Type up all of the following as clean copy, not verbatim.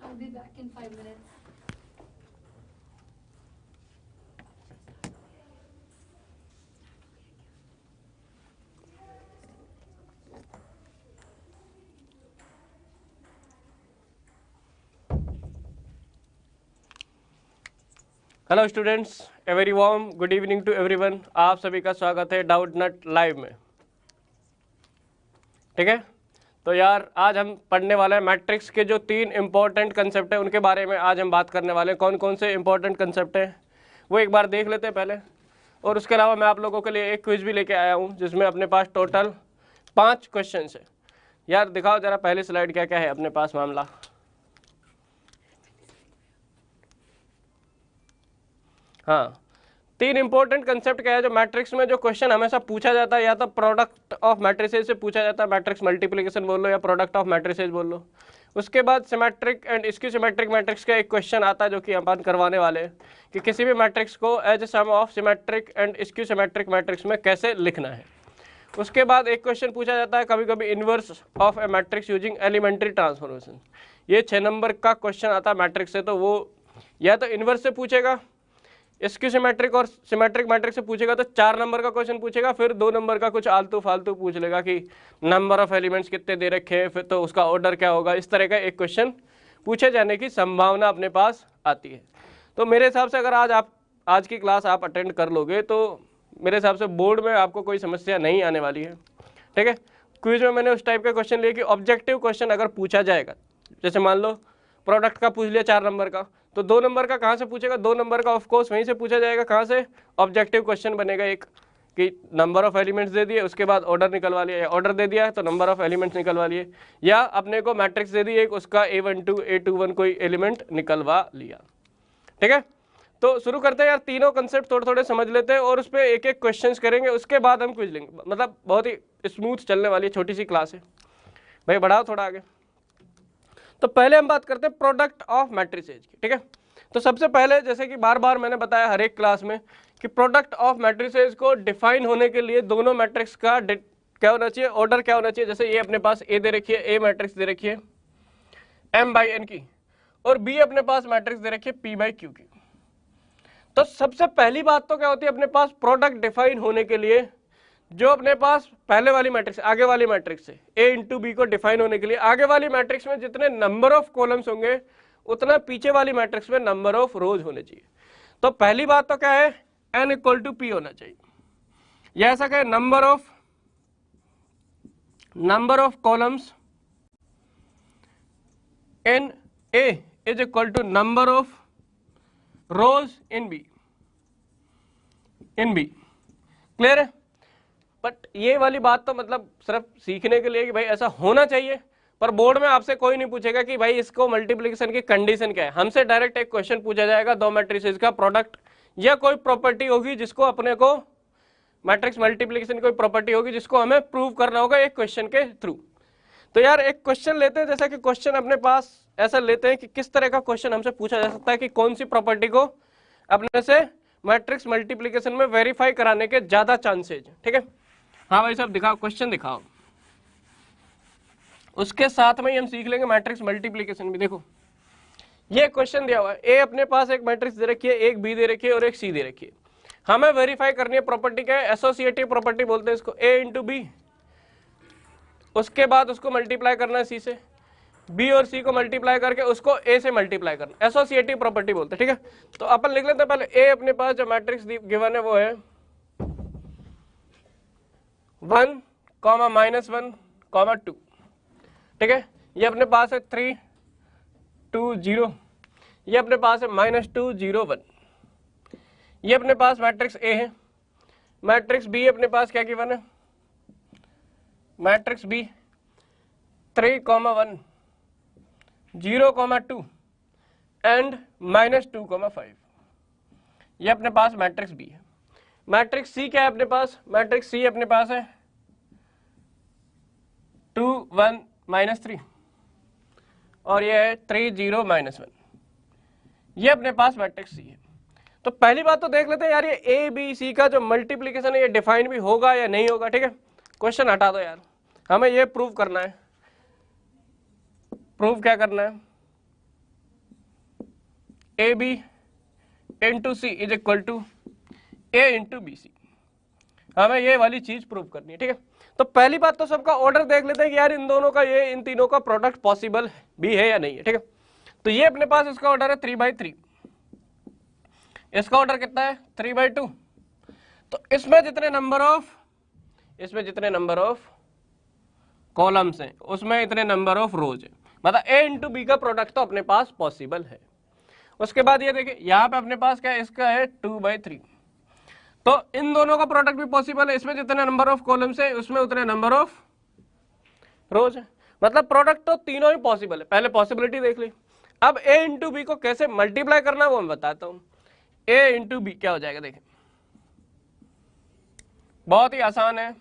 I'll be back in 5 minutes. Hello students, a very warm good evening to everyone. आप सभी का स्वागत है डाउट नट लाइव में। ठीक है, तो यार आज हम पढ़ने वाले हैं मैट्रिक्स के जो 3 इंपॉर्टेंट कंसेप्ट है उनके बारे में आज हम बात करने वाले हैं। कौन कौन से इंपॉर्टेंट कंसेप्ट हैं वो एक बार देख लेते हैं पहले, और उसके अलावा मैं आप लोगों के लिए एक क्विज भी लेके आया हूँ जिसमें अपने पास टोटल 5 क्वेश्चन है। यार दिखाओ जरा पहली स्लाइड क्या क्या है अपने पास मामला। हाँ, 3 इंपॉर्टेंट कंसेप्ट क्या है जो मैट्रिक्स में जो क्वेश्चन हमेशा पूछा जाता है, या तो प्रोडक्ट ऑफ मैट्रिसेज से पूछा जाता है, मैट्रिक्स मल्टीप्लिकेशन बोल लो या प्रोडक्ट ऑफ मैट्रिसेज बोल लो। उसके बाद सिमेट्रिक एंड इसकी सिमेट्रिक मैट्रिक्स का एक क्वेश्चन आता है जो कि अपन करवाने वाले हैं कि किसी भी मैट्रिक्स को as a sum of symmetric and इसकी सिमेट्रिक मैट्रिक्स में कैसे लिखना है। उसके बाद एक क्वेश्चन पूछा जाता है कभी कभी inverse of a matrix using elementary transformation. ये 6 नंबर का क्वेश्चन आता है मैट्रिक्स से, तो वो या तो इनवर्स से पूछेगा, इसकी सिमेट्रिक और सिमेट्रिक मैट्रिक्स से पूछेगा तो 4 नंबर का क्वेश्चन पूछेगा, फिर 2 नंबर का कुछ आलतू फालतू पूछ लेगा कि नंबर ऑफ एलिमेंट्स कितने दे रखे हैं, फिर तो उसका ऑर्डर क्या होगा। इस तरह का एक क्वेश्चन पूछे जाने की संभावना अपने पास आती है। तो मेरे हिसाब से अगर आज की क्लास आप अटेंड कर लोगे तो मेरे हिसाब से बोर्ड में आपको कोई समस्या नहीं आने वाली है। ठीक है, क्विज में मैंने उस टाइप का क्वेश्चन लिया कि ऑब्जेक्टिव क्वेश्चन अगर पूछा जाएगा, जैसे मान लो प्रोडक्ट का पूछ लिया 4 नंबर का, तो 2 नंबर का कहाँ से पूछेगा, 2 नंबर का ऑफकोर्स वहीं से पूछा जाएगा। कहाँ से? ऑब्जेक्टिव क्वेश्चन बनेगा एक कि नंबर ऑफ एलिमेंट्स दे दिए, उसके बाद ऑर्डर निकलवा लिया, या ऑर्डर दे दिया तो नंबर ऑफ एलिमेंट्स निकलवा लिए, या अपने को मैट्रिक्स दे दी एक, उसका A12 A21 कोई एलिमेंट निकलवा लिया। ठीक है, तो शुरू करते हैं यार। तीनों कंसेप्ट थोड़े थोड़े समझ लेते हैं और उस पर एक एक क्वेश्चन करेंगे, उसके बाद हम क्विज लेंगे। मतलब बहुत ही स्मूथ चलने वाली छोटी सी क्लास है भाई, बढ़ाओ थोड़ा आगे। तो पहले हम बात करते हैं प्रोडक्ट ऑफ मैट्रिसेज की। ठीक है, तो सबसे पहले जैसे कि बार बार मैंने बताया हर एक क्लास में कि प्रोडक्ट ऑफ मैट्रिसेज को डिफाइन होने के लिए दोनों मैट्रिक्स का क्या होना चाहिए, ऑर्डर क्या होना चाहिए। जैसे ये अपने पास ए दे रखी है, ए मैट्रिक्स दे रखी है m/n की, और बी अपने पास मैट्रिक्स दे रखी है p/q की। तो सबसे पहली बात तो क्या होती है अपने पास प्रोडक्ट डिफाइन होने के लिए, जो अपने पास पहले वाली मैट्रिक्स आगे वाली मैट्रिक्स से a इंटू बी को डिफाइन होने के लिए आगे वाली मैट्रिक्स में जितने नंबर ऑफ कॉलम्स होंगे उतना पीछे वाली मैट्रिक्स में नंबर ऑफ रोज होने चाहिए। तो पहली बात तो क्या है, n इक्वल टू p होना चाहिए, या ऐसा कहे number of columns in a is equal to number of rows in b। Clear है? बट ये वाली बात तो मतलब सिर्फ सीखने के लिए कि भाई ऐसा होना चाहिए, पर बोर्ड में आपसे कोई नहीं पूछेगा कि भाई इसको मल्टीप्लिकेशन की कंडीशन क्या है। हमसे डायरेक्ट एक क्वेश्चन पूछा जाएगा, 2 मैट्रिसेस का प्रोडक्ट या कोई प्रॉपर्टी होगी जिसको अपने को मैट्रिक्स मल्टीप्लिकेशन की कोई प्रॉपर्टी होगी जिसको हमें प्रूव करना होगा एक क्वेश्चन के थ्रू। तो यार एक क्वेश्चन लेते हैं, जैसा कि क्वेश्चन अपने पास ऐसा लेते हैं कि किस तरह का क्वेश्चन हमसे पूछा जा सकता है कि कौन सी प्रॉपर्टी को अपने से मैट्रिक्स मल्टीप्लिकेशन में वेरीफाई कराने के ज्यादा चांसेज। ठीक है, हाँ भाई साहब दिखाओ, क्वेश्चन दिखाओ। उसके साथ में ही हम सीख लेंगे मैट्रिक्स मल्टीप्लिकेशन भी। देखो ये क्वेश्चन दिया हुआ है, ए अपने पास एक मैट्रिक्स दे रखी है, एक बी दे रखी है और एक सी दे रखी है। हमें वेरीफाई करनी है प्रॉपर्टी क्या है, एसोसिएटिव प्रॉपर्टी बोलते हैं इसको, ए इंटू बी, उसके बाद उसको मल्टीप्लाई करना है सी से, बी और सी को मल्टीप्लाई करके उसको ए से मल्टीप्लाई करना, एसोसिएटिव प्रॉपर्टी बोलते हैं। ठीक है, तो अपन लिख लेते हैं पहले ए अपने पास जो मैट्रिक्स गिवन है वो है 1, -1, 2। ठीक है, ये अपने पास है 3, 2, 0, ये अपने पास है -2, 0, 1। ये अपने पास मैट्रिक्स ए है। मैट्रिक्स बी अपने पास क्या गिवन है, मैट्रिक्स बी 3, 1, 0, 2 एंड -2, 5। ये अपने पास मैट्रिक्स बी है। मैट्रिक्स सी क्या है अपने पास, मैट्रिक्स सी अपने पास है 2, 1, -3 और ये है 3, 0, -1। ये अपने पास मैट्रिक्स सी है। तो पहली बात तो देख लेते हैं यार, ये ए बी सी का जो मल्टीप्लिकेशन है ये डिफाइन भी होगा या नहीं होगा। ठीक है, क्वेश्चन हटा दो यार, हमें ये प्रूव करना है। प्रूव क्या करना है, A B into C is equal to A into B C. हमें ये वाली चीज प्रूव करनी है, ठीक है। तो पहली बात तो सबका ऑर्डर देख लेते हैं कि यार इन दोनों का ये इन तीनों का प्रोडक्ट पॉसिबल भी है या नहीं है, ठीक है। तो ये अपने पास इसका ऑर्डर है 3/3, इसका ऑर्डर कितना है 3/2। तो इसमें जितने नंबर ऑफ कॉलम्स हैं उसमें इतने नंबर ऑफ रोज है, मतलब ए इंटू बी का प्रोडक्ट तो अपने पास पॉसिबल है। उसके बाद ये देखिए यहाँ पे अपने पास क्या है, इसका है 2/3, तो इन दोनों का प्रोडक्ट भी पॉसिबल है, इसमें जितने नंबर ऑफ कॉलम्स है उसमें उतने नंबर ऑफ रोज है, मतलब प्रोडक्ट तो तीनों ही पॉसिबल है। पहले पॉसिबिलिटी देख ली। अब ए इंटू बी को कैसे मल्टीप्लाई करना वो मैं बताता हूं। ए इंटू बी क्या हो जाएगा, देखें बहुत ही आसान है,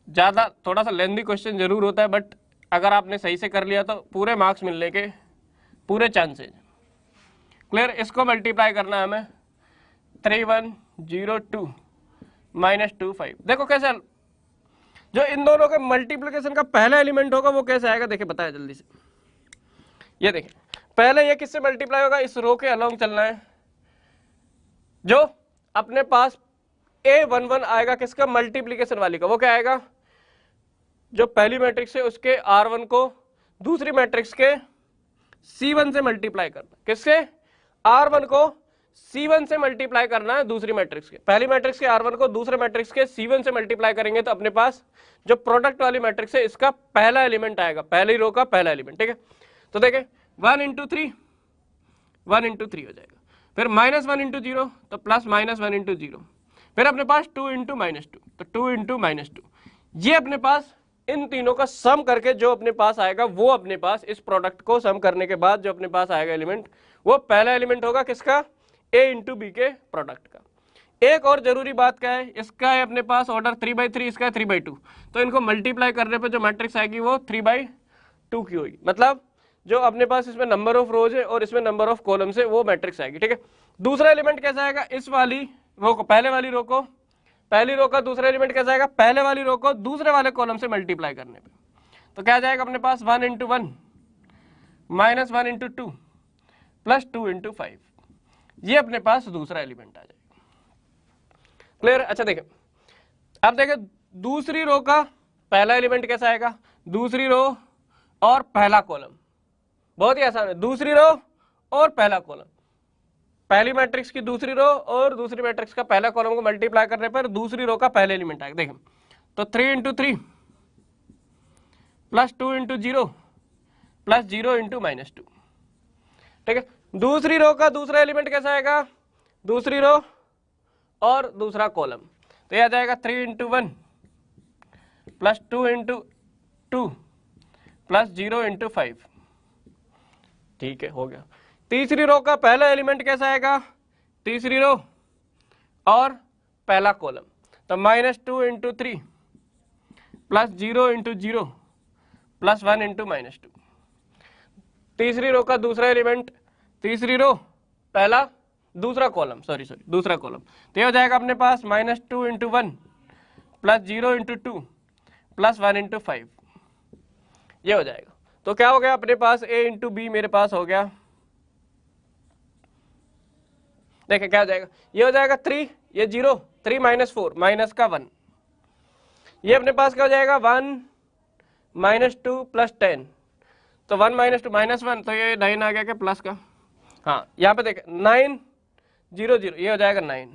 ज्यादा थोड़ा सा लेंथी क्वेश्चन जरूर होता है, बट अगर आपने सही से कर लिया तो पूरे मार्क्स मिलने के पूरे चांसेज। क्लियर, इसको मल्टीप्लाई करना है हमें 3102 माइनस 25। देखो कैसे, जो इन दोनों के मल्टीप्लिकेशन का पहला एलिमेंट होगा वो कैसे आएगा, देखिए बताया जल्दी से। ये देखिए पहले ये किससे मल्टीप्लाई होगा, इस रो के अलोंग चलना है, जो अपने पास A11 आएगा किसका, मल्टीप्लिकेशन वाली का। वो क्या आएगा, जो पहली मैट्रिक्स है उसके R1 को दूसरी मैट्रिक्स के C1 से मल्टीप्लाई करना। किससे, R1 को C1 से मल्टीप्लाई करना है दूसरी मैट्रिक्स के। पहली मैट्रिक्स के R1 को दूसरे मैट्रिक्स के C1 से मल्टीप्लाई करेंगे तो अपने पास जो प्रोडक्ट वाली मैट्रिक्स है इसका पहला एलिमेंट आएगा, पहली रो का पहला एलिमेंट, ठीक है। तो देखें 1 इंटू 3 हो जाएगा, फिर -1 इंटू 0 तो +-1 इंटू 0, फिर अपने पास 2 इंटू -2 तो 2 इंटू -2। ये अपने पास इन तीनों का सम करके जो अपने पास आएगा वो अपने पास इस प्रोडक्ट को सम करने के बाद जो अपने पास आएगा एलिमेंट वो पहला एलिमेंट होगा किसका, ए इंटू बी के प्रोडक्ट का। एक और जरूरी बात क्या है, इसका है अपने पास ऑर्डर 3/3, इसका है 3/2, तो इनको मल्टीप्लाई करने पे जो मैट्रिक्स आएगी वो 3/2 की होगी, मतलब जो अपने पास इसमें नंबर ऑफ रोज है और इसमें नंबर ऑफ कॉलम्स है वो मैट्रिक्स आएगी, ठीक है। दूसरा एलिमेंट कैसा आएगा, इस वाली रो को पहले वाली रो को, पहली रो का दूसरा एलिमेंट कैसा आएगा, पहले वाली रो को दूसरे वाले कॉलम से मल्टीप्लाई करने पे, तो क्या जाएगा अपने पास 1 इंटू 1 -1 इंटू 2 +2 इंटू 5। ये अपने पास दूसरा एलिमेंट आ जाएगा। क्लियर, अच्छा देखें अब देखें दूसरी रो का पहला एलिमेंट कैसा आएगा, दूसरी रो और पहला कॉलम, बहुत ही आसान है, दूसरी रो और पहला कॉलम, पहली मैट्रिक्स की दूसरी रो और दूसरी मैट्रिक्स का पहला कॉलम को मल्टीप्लाई करने पर दूसरी रो का पहला एलिमेंट आएगा। देखें तो 3 इंटू 3 +2 इंटू 0 +0 इंटू -2, ठीक है। दूसरी रो का दूसरा एलिमेंट कैसा आएगा, दूसरी रो और दूसरा कॉलम, तो यह आ जाएगा 3 इंटू 1 +2 इंटू 2 +0 इंटू 5, ठीक है, हो गया। तीसरी रो का पहला एलिमेंट कैसा आएगा, तीसरी रो और पहला कॉलम, तो -2 इंटू 3 +0 इंटू 0 +1 इंटू -2। तीसरी रो का दूसरा एलिमेंट, तीसरी रो पहला दूसरा कॉलम, दूसरा कॉलम, तो ये हो जाएगा अपने पास -2 इंटू 1 +0 इंटू 2 +1 इंटू 5, ये हो जाएगा। तो क्या हो गया अपने पास, ए इंटू बी मेरे पास हो गया, देखिए क्या हो जाएगा, ये हो जाएगा 3, ये 0, 3 -4 माइनस का 1, ये अपने पास क्या हो जाएगा 1 -2 +10, तो 1 -2 -1, तो ये 9 आ गया क्या प्लस का, हाँ यहाँ पे देखें 9 0 0, ये हो जाएगा 9।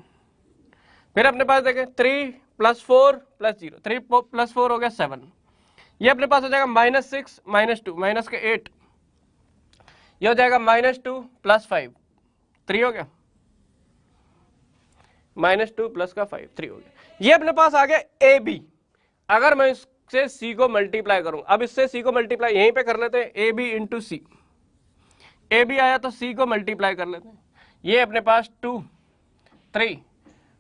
फिर अपने पास देखें 3 +4 +0, 3 + 4 हो गया 7, ये अपने पास हो जाएगा -6 -2 माइनस के 8, ये हो जाएगा -2 + 5 3 हो गया, -2 + 5 3 हो गया। ये अपने पास आ गया ए बी। अगर मैं इससे सी को मल्टीप्लाई करूं, अब इससे सी को मल्टीप्लाई यहीं पे कर लेते हैं, A B into C, A B आया तो सी को मल्टीप्लाई कर लेते हैं, ये अपने पास 2 3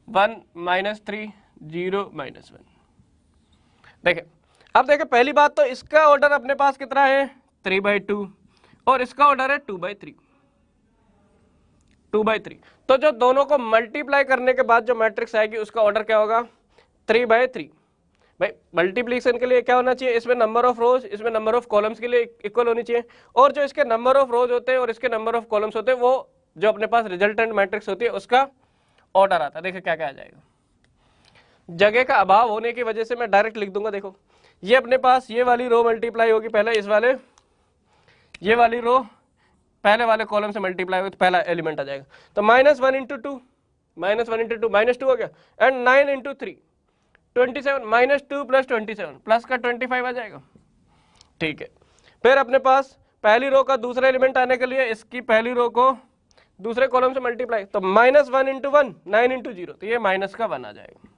1 -3 0 -1। देखें अब देखें पहली बात तो इसका ऑर्डर अपने पास कितना है 3/2 और इसका ऑर्डर है 2/3, तो जो दोनों को मल्टीप्लाई करने के बाद जो मैट्रिक्स आएगी उसका ऑर्डर क्या होगा 3/3, भाई मल्टीप्लिकेशन के लिए क्या होना चाहिए, इसमें नंबर ऑफ रोज, इसमें नंबर ऑफ कॉलम्स के लिए इक्वल होनी चाहिए, और जो इसके नंबर ऑफ रोज होते हैं और इसके नंबर ऑफ कॉलम्स होते हैं वो जो अपने पास रिजल्टेंट मैट्रिक्स होती है उसका ऑर्डर आता है। देखिए क्या क्या आ जाएगा, जगह का अभाव होने की वजह से मैं डायरेक्ट लिख दूंगा। देखो ये अपने पास ये वाली रो मल्टीप्लाई होगी पहले इस वाले, ये वाली रो पहले वाले कॉलम से मल्टीप्लाई होगी तो पहला एलिमेंट आ जाएगा। तो -1 इंटू टू, -1 इंटू टू -2 हो गया, एंड 9 इंटू 3 27, -2 प्लस 27 प्लस का 25 आ जाएगा। ठीक है, फिर अपने पास पहली रो का दूसरा एलिमेंट आने के लिए इसकी पहली रो को दूसरे कॉलम से मल्टीप्लाई, तो -1 इंटू 1 9 इंटू 0, तो ये माइनस का 1 आ जाएगा।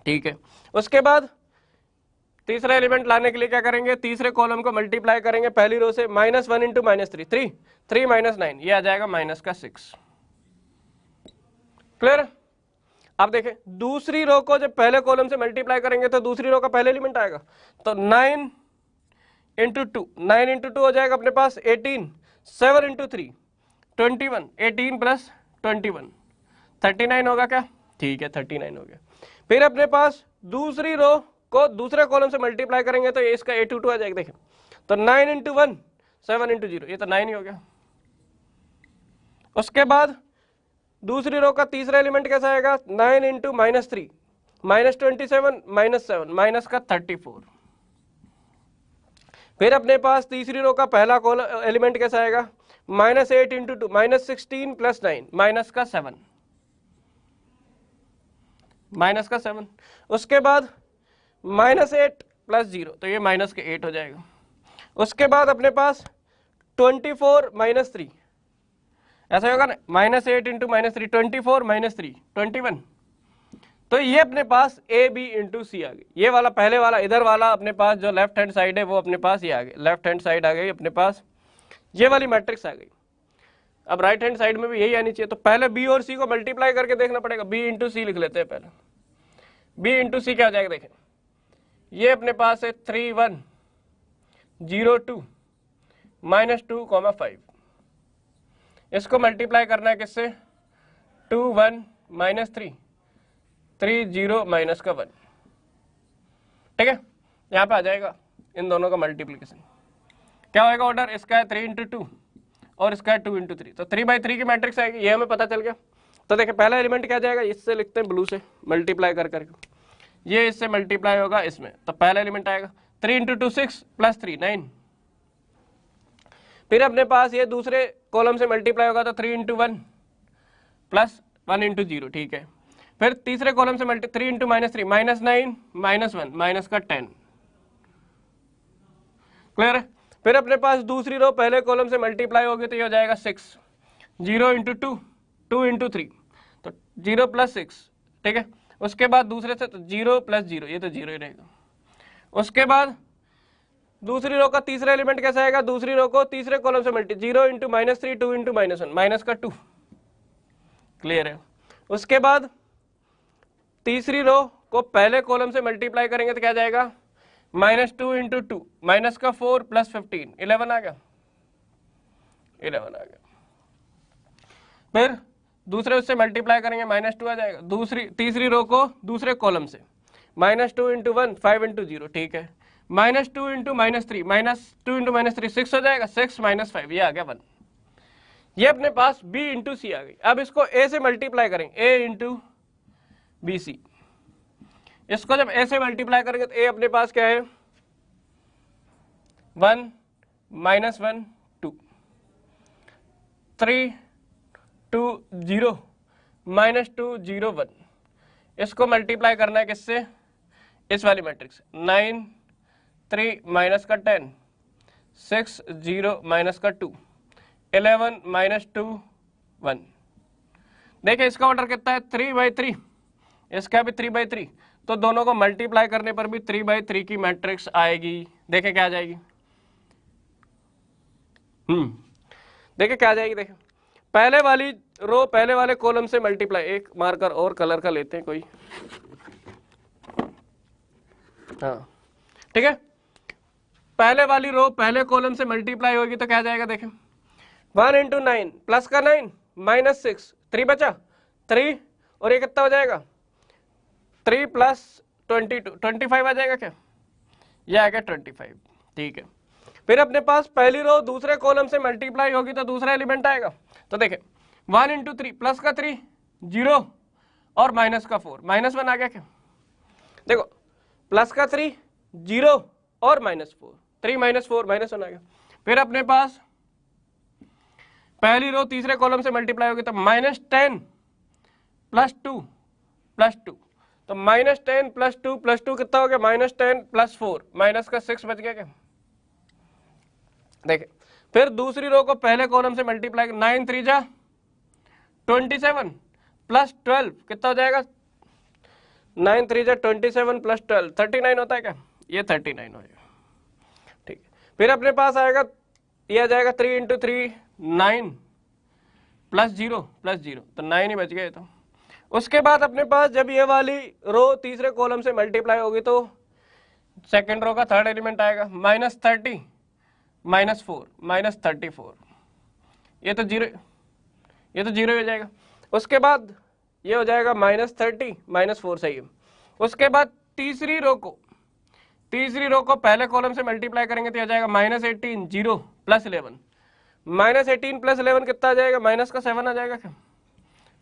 ठीक है, उसके बाद तीसरा एलिमेंट लाने के लिए क्या करेंगे, तीसरे कॉलम को मल्टीप्लाई करेंगे पहली रो से, -1 इंटू -3 3 3 -9, ये आ जाएगा -6। क्लियर। अब देखें दूसरी रो को जब पहले कॉलम से मल्टीप्लाई करेंगे तो दूसरी रो का पहले एलिमेंट आएगा, तो 9 इंटू 2 9 इंटू 2 हो जाएगा अपने पास 18, 7 इंटू 3 21, 18 प्लस 21 39 होगा क्या, ठीक है 39 हो गया। फिर अपने पास दूसरी रो को दूसरे कॉलम से मल्टीप्लाई करेंगे तो ये इसका 8 आ जाएगा। देखें तो 9 इंटू 1 7 इंटू 0, ये तो 9 ही हो गया। उसके बाद दूसरी रो का तीसरा एलिमेंट कैसा आएगा, 9 इंटू -3 -27 -7 माइनस का 34। फिर अपने पास तीसरी रो का पहला एलिमेंट कैसा आएगा, -8 इंटू 2 -16 प्लस 9 माइनस का 7 माइनस का 7। उसके बाद -8 प्लस 0, तो ये माइनस के 8 हो जाएगा। उसके बाद अपने पास 24 -3 ऐसा होगा ना, -8 इंटू -3 24 -3 21, तो ये अपने पास ए बी इंटू सी आ गई। ये वाला पहले वाला इधर वाला अपने पास जो लेफ्ट हैंड साइड है वो अपने पास ये आ गई, लेफ्ट हैंड साइड आ गई अपने पास, ये वाली मैट्रिक्स आ गई। अब राइट हैंड साइड में भी यही आनी चाहिए, तो पहले बी और सी को मल्टीप्लाई करके देखना पड़ेगा। बी इंटू सी लिख लेते हैं पहले, बी इंटू सी क्या हो जाएगा, देखें ये अपने पास है 3 1 0 2 -2, 5, इसको मल्टीप्लाई करना है किससे, 2 1 -3 3 0 माइनस का 1। ठीक है, यहाँ पे आ जाएगा इन दोनों का मल्टीप्लीकेशन, क्या होगा ऑर्डर, इसका है 3 इंटू 2 और इसका है 2 इंटू 3, तो 3/3 की मैट्रिक्स आएगी, ये हमें पता चल गया। तो देखिए पहला एलिमेंट क्या जाएगा, इससे लिखते हैं ब्लू से मल्टीप्लाई कर करके, ये इससे मल्टीप्लाई होगा इसमें, तो पहला एलिमेंट आएगा 3 इंटू 2 6 प्लस 3 9। फिर अपने पास ये दूसरे कॉलम से मल्टीप्लाई होगा तो 3 इंटू 1 प्लस 1 इंटू 0, ठीक है। फिर तीसरे कॉलम से 3 इंटू -3 -9 -1 माइनस का 10। क्लियर है। फिर अपने पास दूसरी रो पहले कॉलम से मल्टीप्लाई होगी तो ये हो जाएगा 6, 0 इंटू 2 2 इंटू 3, तो 0 प्लस 6, ठीक है। उसके बाद दूसरे से तो 0 प्लस 0, ये तो 0 ही रहेगा। उसके बाद दूसरी रो का तीसरा एलिमेंट कैसा आएगा, दूसरी रो को तीसरे कॉलम से मल्टी 0 इंटू -3 2 इंटू -1 माइनस का 2। क्लियर है। उसके बाद तीसरी रो को पहले कॉलम से मल्टीप्लाई करेंगे तो क्या जाएगा, -2 इंटू 2 माइनस का 4 प्लस 15 11 आ गया, 11 आ गया। फिर दूसरे उससे मल्टीप्लाई करेंगे -2 आ जाएगा। तीसरी रो को दूसरे कॉलम से -2 इंटू 1 5 इंटू 0, ठीक है। -2 इंटू -3 -2 इंटू -3 6 हो जाएगा, 6 - 5 ये आ गया 1। ये अपने पास b इंटू सी आ गई। अब इसको a से मल्टीप्लाई करेंगे, a इंटू बी सी। इसको जब a से मल्टीप्लाई करेंगे तो a अपने पास क्या है, 1 -1 2 3 2 0 -2 0 1। इसको मल्टीप्लाई करना है किससे, इस वाली मैट्रिक्स 9 3 माइनस का 10 6 0 माइनस का 2 11 -2 1। देखिए इसका ऑर्डर कितना है, 3/3, इसका भी 3/3, तो दोनों को मल्टीप्लाई करने पर भी 3/3 की मैट्रिक्स आएगी। देखें क्या आ जाएगी, देखिए क्या आ जाएगी। देखें पहले वाली रो पहले वाले कॉलम से मल्टीप्लाई, एक मार्कर और कलर का लेते हैं कोई, हाँ ठीक है। पहले वाली रो पहले कॉलम से मल्टीप्लाई होगी तो क्या आ जाएगा, देखें 1 इंटू 9 प्लस का 9 -6 3 बचा 3, और ये कितना हो जाएगा 3 प्लस 22, 25 आ जाएगा क्या? ये आ गया 25, ठीक है। फिर अपने पास पहली रो दूसरे कॉलम से मल्टीप्लाई होगी तो दूसरा एलिमेंट आएगा। तो देखें 1 इंटू 3, प्लस का 3 0 और माइनस का 4, -1 आ गया क्या? देखो प्लस का 3 0 और -4, 3 - 4 -1 आ गया। फिर अपने पास पहली रो तीसरे कॉलम से मल्टीप्लाई होगी तो -10 + 2 + 2, तो -10 + 2 + 2 कितना हो गया? -10 + 4, माइनस का 6 बच गया क्या? देखिए फिर दूसरी रो को पहले कॉलम से मल्टीप्लाई, 9 3 जा 27 + 12 कितना हो जाएगा? 9 3 जा 27 + 12 39 होता है क्या? ये 39 हो जाएगा, ठीक है। फिर अपने पास आएगा, ये आ जाएगा 3 इंटू 3 9 + 0 + 0, तो 9 ही बच गए। तो उसके बाद अपने पास जब ये वाली रो तीसरे कॉलम से मल्टीप्लाई होगी तो सेकेंड रो का थर्ड एलिमेंट आएगा, -30 -4 -34, ये तो जीरो, ये तो जीरो हो जाएगा। उसके बाद ये हो जाएगा -30 -4, सही है। उसके बाद तीसरी रो को पहले कॉलम से मल्टीप्लाई करेंगे तो आ जाएगा -18 0 + 11, -18 + 11 कितना आ जाएगा? -7 आ जाएगा क्या?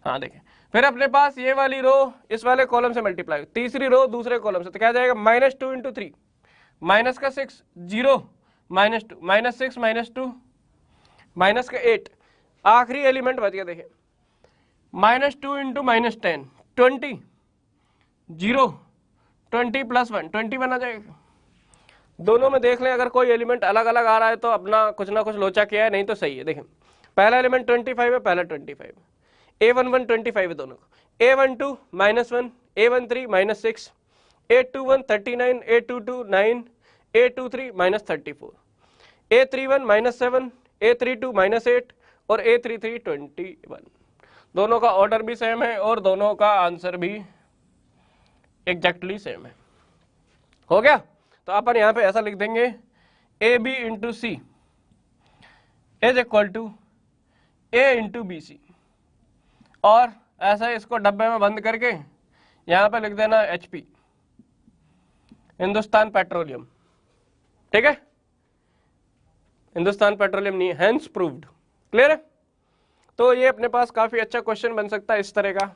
हाँ देखिए फिर अपने पास ये वाली रो इस वाले कॉलम से मल्टीप्लाई, तीसरी रो दूसरे कॉलम से, तो क्या आ जाएगा? -2 इंटू 3, माइनस का 6 0 -2 -6 -2 -8, आखिरी एलिमेंट बच गया। देखिए -2 इंटू -10 20 0 20 + 1 21 आ जाएगा। दोनों में देख लें, अगर कोई एलिमेंट अलग अलग आ रहा है तो अपना कुछ ना कुछ लोचा किया है, नहीं तो सही है। देखें पहला एलिमेंट 25 है, पहला 25, A11 25 है दोनों को, A12 -1, A13 -6, A21 39, A22 9, A23 -34, A31 -7, A32 -8 और A33 21। दोनों का ऑर्डर भी सेम है और दोनों का आंसर भी एग्जैक्टली सेम है। हो गया? तो अपन यहां पे ऐसा लिख देंगे, AB into C is equal to A into B C, और ऐसा इसको डब्बे में बंद करके यहां पे लिख देना HP, हिंदुस्तान पेट्रोलियम, ठीक है? हिंदुस्तान पेट्रोलियम नहीं है, हैंस प्रूव्ड। क्लियर है? तो ये अपने पास काफी अच्छा क्वेश्चन बन सकता है इस तरह का।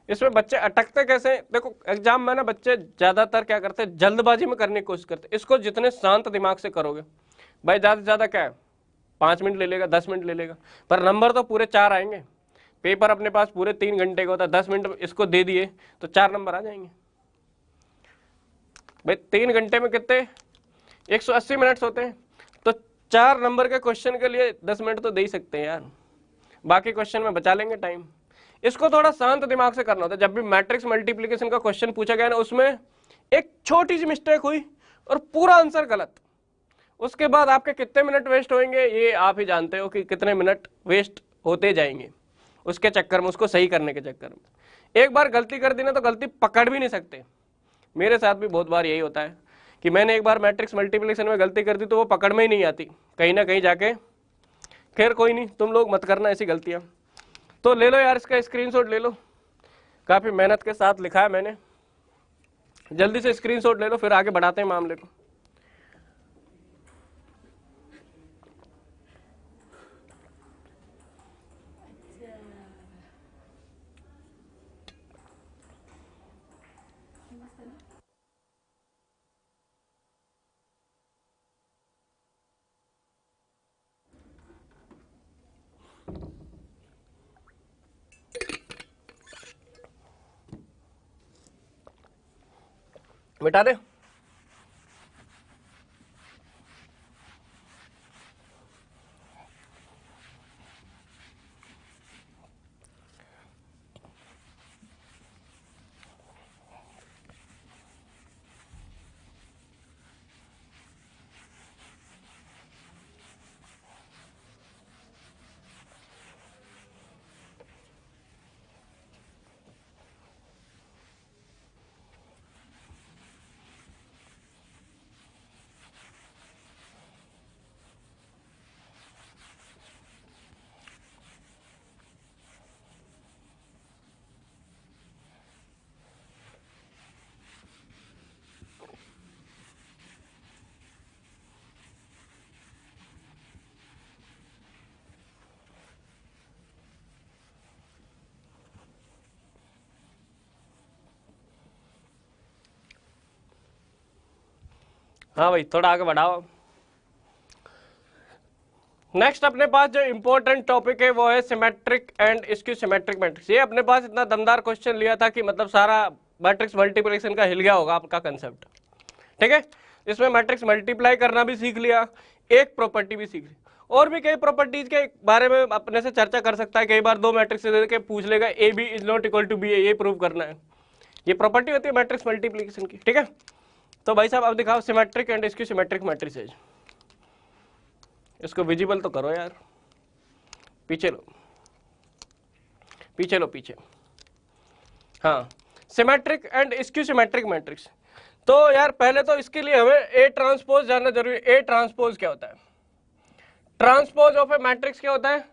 इसमें बच्चे अटकते कैसे? देखो एग्जाम में ना बच्चे ज्यादातर क्या करते हैं, जल्दबाजी में करने की कोशिश करते हैं। इसको जितने शांत दिमाग से करोगे, भाई ज्यादा से ज्यादा क्या है, 5 मिनट ले लेगा, 10 मिनट ले लेगा, पर नंबर तो पूरे 4 आएंगे। पेपर अपने पास पूरे 3 घंटे का होता है, 10 मिनट इसको दे दिए तो 4 नंबर आ जाएंगे। भाई 3 घंटे में कितने, 180 मिनट्स होते हैं, तो 4 नंबर के क्वेश्चन के लिए 10 मिनट तो दे ही सकते हैं यार, बाकी क्वेश्चन में बचा लेंगे टाइम। इसको थोड़ा शांत दिमाग से करना होता है। जब भी मैट्रिक्स मल्टीप्लिकेशन का क्वेश्चन पूछा गया ना, उसमें एक छोटी सी मिस्टेक हुई और पूरा आंसर गलत, उसके बाद आपके कितने मिनट वेस्ट होंगे ये आप ही जानते हो कि कितने मिनट वेस्ट होते जाएंगे उसके चक्कर में, उसको सही करने के चक्कर में। एक बार गलती कर दी ना तो गलती पकड़ भी नहीं सकते। मेरे साथ भी बहुत बार यही होता है कि मैंने एक बार मैट्रिक्स मल्टीप्लिकेशन में गलती कर दी तो वो पकड़ में ही नहीं आती, कहीं ना कहीं जाके। खैर कोई नहीं, तुम लोग मत करना ऐसी गलतियां। तो ले लो यार, इसका स्क्रीनशॉट ले लो, काफी मेहनत के साथ लिखा है मैंने, जल्दी से स्क्रीनशॉट ले लो, फिर आगे बढ़ाते हैं मामले को। मिटा दे। हाँ भाई थोड़ा आगे बढ़ाओ। नेक्स्ट अपने पास जो इंपॉर्टेंट टॉपिक है वो है symmetric and skew symmetric matrix. ये अपने पास इतना दमदार क्वेश्चन लिया था कि मतलब सारा मैट्रिक्स मल्टीप्लिकेशन का हिल गया होगा आपका कंसेप्ट। ठीक है, इसमें मैट्रिक्स मल्टीप्लाई करना भी सीख लिया, एक प्रॉपर्टी भी सीख ली, और भी कई प्रॉपर्टीज के बारे में अपने से चर्चा कर सकता है। कई बार दो मैट्रिक्स दे के पूछ लेगा A B is not equal to B A, ये प्रूव करना है। ये प्रॉपर्टी होती है मैट्रिक्स मल्टीप्लिकेशन की। ठीक है, तो भाई साहब अब दिखाओ symmetric and skew symmetric matrices. इसको विजिबल तो करो यार, पीछे लो पीछे लो पीछे। हाँ, symmetric and skew symmetric matrix. तो यार पहले तो इसके लिए हमें ए ट्रांसपोज जानना जरूरी है। ए ट्रांसपोज क्या होता है? ट्रांसपोज ऑफ ए मैट्रिक्स क्या होता है?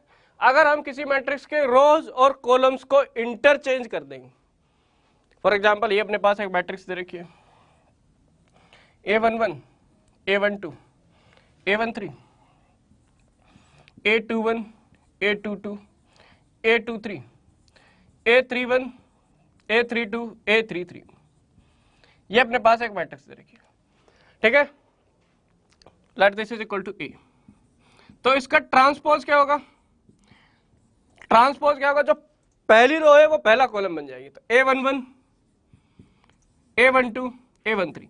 अगर हम किसी मैट्रिक्स के रोज और कॉलम्स को इंटरचेंज कर देंगे। फॉर एग्जांपल ये अपने पास एक मैट्रिक्स दे रखी है A11 A12 A13 A21 A22 A23 A31 A32 A33, ये अपने पास एक मैट्रिक्स दे रखी है। ठीक है, let this is equal to A. तो इसका ट्रांसपोज क्या होगा? ट्रांसपोज क्या होगा? जो पहली रो है वो पहला कॉलम बन जाएगी। तो A11 A12 A13,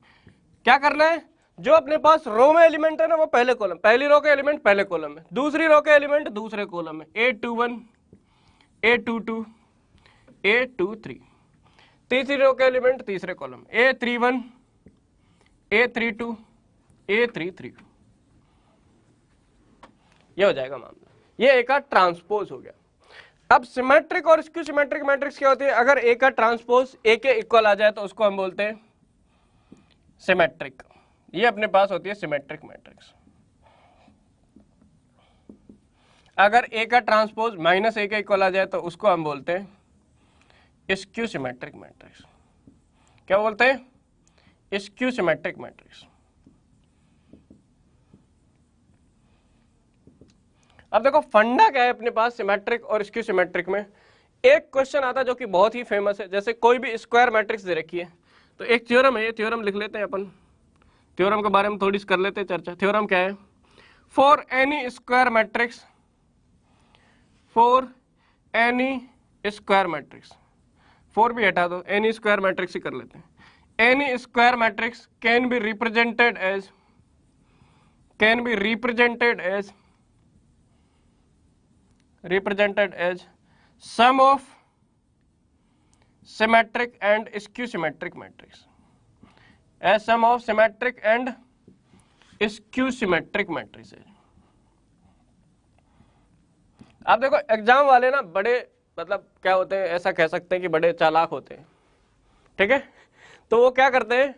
क्या करना है? जो अपने पास रो में एलिमेंट है ना वो पहले कॉलम, पहली रो के एलिमेंट पहले कॉलम में, दूसरी रो के एलिमेंट दूसरे कॉलम में। A21 A22 A23, तीसरी रो के एलिमेंट तीसरे कॉलम, A31 A32 A33। ये हो जाएगा मामला, ये ए का ट्रांसपोज हो गया। अब सिमेट्रिक और स्क्यू सिमेट्रिक मैट्रिक्स क्या होती है? अगर ए का ट्रांसपोज ए के इक्वल आ जाए तो उसको हम बोलते हैं सिमेट्रिक। ये अपने पास होती है सिमेट्रिक मैट्रिक्स। अगर ए का ट्रांसपोज माइनस ए के इक्वल आ जाए तो उसको हम बोलते हैं स्क्यू सिमेट्रिक मैट्रिक्स। क्या बोलते हैं? Skew symmetric matrix. अब देखो फंडा क्या है अपने पास सिमेट्रिक और स्क्यू सिमेट्रिक में। एक क्वेश्चन आता है जो कि बहुत ही फेमस है, जैसे कोई भी स्क्वायर मैट्रिक्स दे रखी है तो एक थ्योरम है, ये थ्योरम लिख लेते हैं अपन, थ्योरम के बारे में थोड़ी सी कर लेते हैं चर्चा। थ्योरम क्या है? For any square matrix, for any square matrix, four भी हटा दो, एनी स्क्वायर मैट्रिक्स ही कर लेते हैं। Any square matrix can be represented as, can be represented as, represented as sum of symmetric and skew symmetric matrix, as sum of symmetric and skew symmetric matrices। आप देखो exam वाले ना बड़े मतलब क्या होते हैं, ऐसा कह सकते हैं कि बड़े चालाक होते हैं। ठीक है, तो वो क्या करते हैं,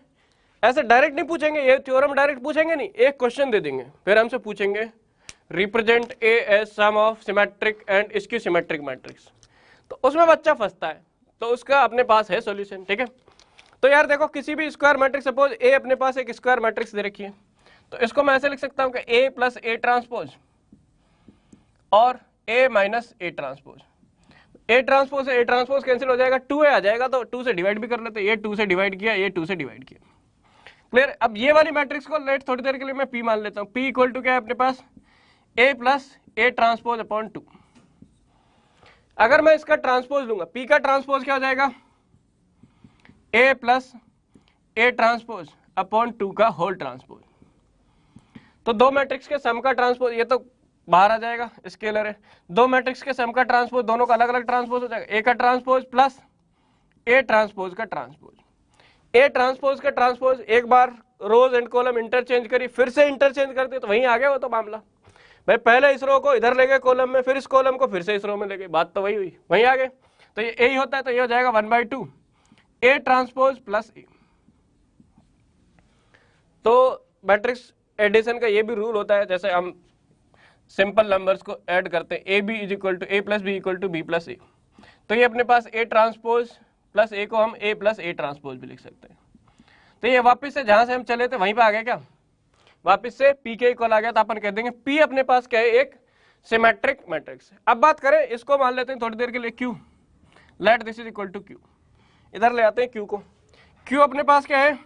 ऐसे डायरेक्ट नहीं पूछेंगे, ये थ्योरम डायरेक्ट पूछेंगे नहीं, एक क्वेश्चन दे देंगे, फिर हमसे पूछेंगे represent A as sum of symmetric and skew symmetric matrix. तो उसमें बच्चा फंसता है, तो उसका अपने पास है सॉल्यूशन। ठीक है, तो यार देखो किसी भी स्क्वायर मैट्रिक्स, सपोज ए अपने पास एक स्क्वायर मैट्रिक्स दे रखी है, तो इसको मैं ऐसे लिख सकता हूं कि ए प्लस ए ट्रांसपोज और A minus A transpose. A transpose से ए ट्रांसपोज कैंसिल हो जाएगा, 2a आ जाएगा, तो 2 से डिवाइड भी कर लेते हैं, ये 2 से डिवाइड किया, ये 2 से डिवाइड किया। क्लियर? अब ये वाली मैट्रिक्स को लेट थोड़ी देर के लिए मैं P मान लेता हूँ। P इक्वल टू क्या है अपने पास? A plus A transpose upon 2। अगर मैं इसका ट्रांसपोज लूंगा, P का ट्रांसपोज क्या हो जाएगा? A plus A transpose upon 2 का होल ट्रांसपोज। तो दो मैट्रिक्स के सम का ट्रांसपोज, ये तो बाहर आ जाएगा, स्केलर है। दो मैट्रिक्स के सम का ट्रांसपोज, दोनों का अलग अलग ट्रांसपोज हो जाएगा। ए का ट्रांसपोज प्लस ए ट्रांसपोज का ट्रांसपोज। ए ट्रांसपोज का ट्रांसपोज, एक बार रोज एंड कॉलम इंटरचेंज करी, फिर से इंटरचेंज करते तो वहीं आ गया वो तो मामला। भाई पहले इस रो को इधर ले गए कॉलम में, फिर इस कॉलम को फिर से इस रो में ले गए, बात तो वही हुई, वहीं आ गए। तो ये यही होता है, तो ये हो जाएगा 1/2 ए ट्रांसपोज प्लस ए। तो मैट्रिक्स एडिशन का ये भी रूल होता है, जैसे हम सिंपल नंबर्स को ऐड करते हैं, A B is equal to A plus B equal to B plus A. तो ये अपने पास ए ट्रांसपोज प्लस ए को हम ए प्लस ए ट्रांसपोज भी लिख सकते हैं। तो ये वापस से जहां से हम चले थे वहीं पे आ गया, क्या वापस से P के इक्वल आ गया, तो अपन कह देंगे P अपने पास क्या है? एक सिमेट्रिक मैट्रिक्स। अब बात करें, इसको मान लेते हैं थोड़ी देर के लिए Q, let this is equal to Q। इधर ले आते हैं Q को। Q अपने पास क्या है?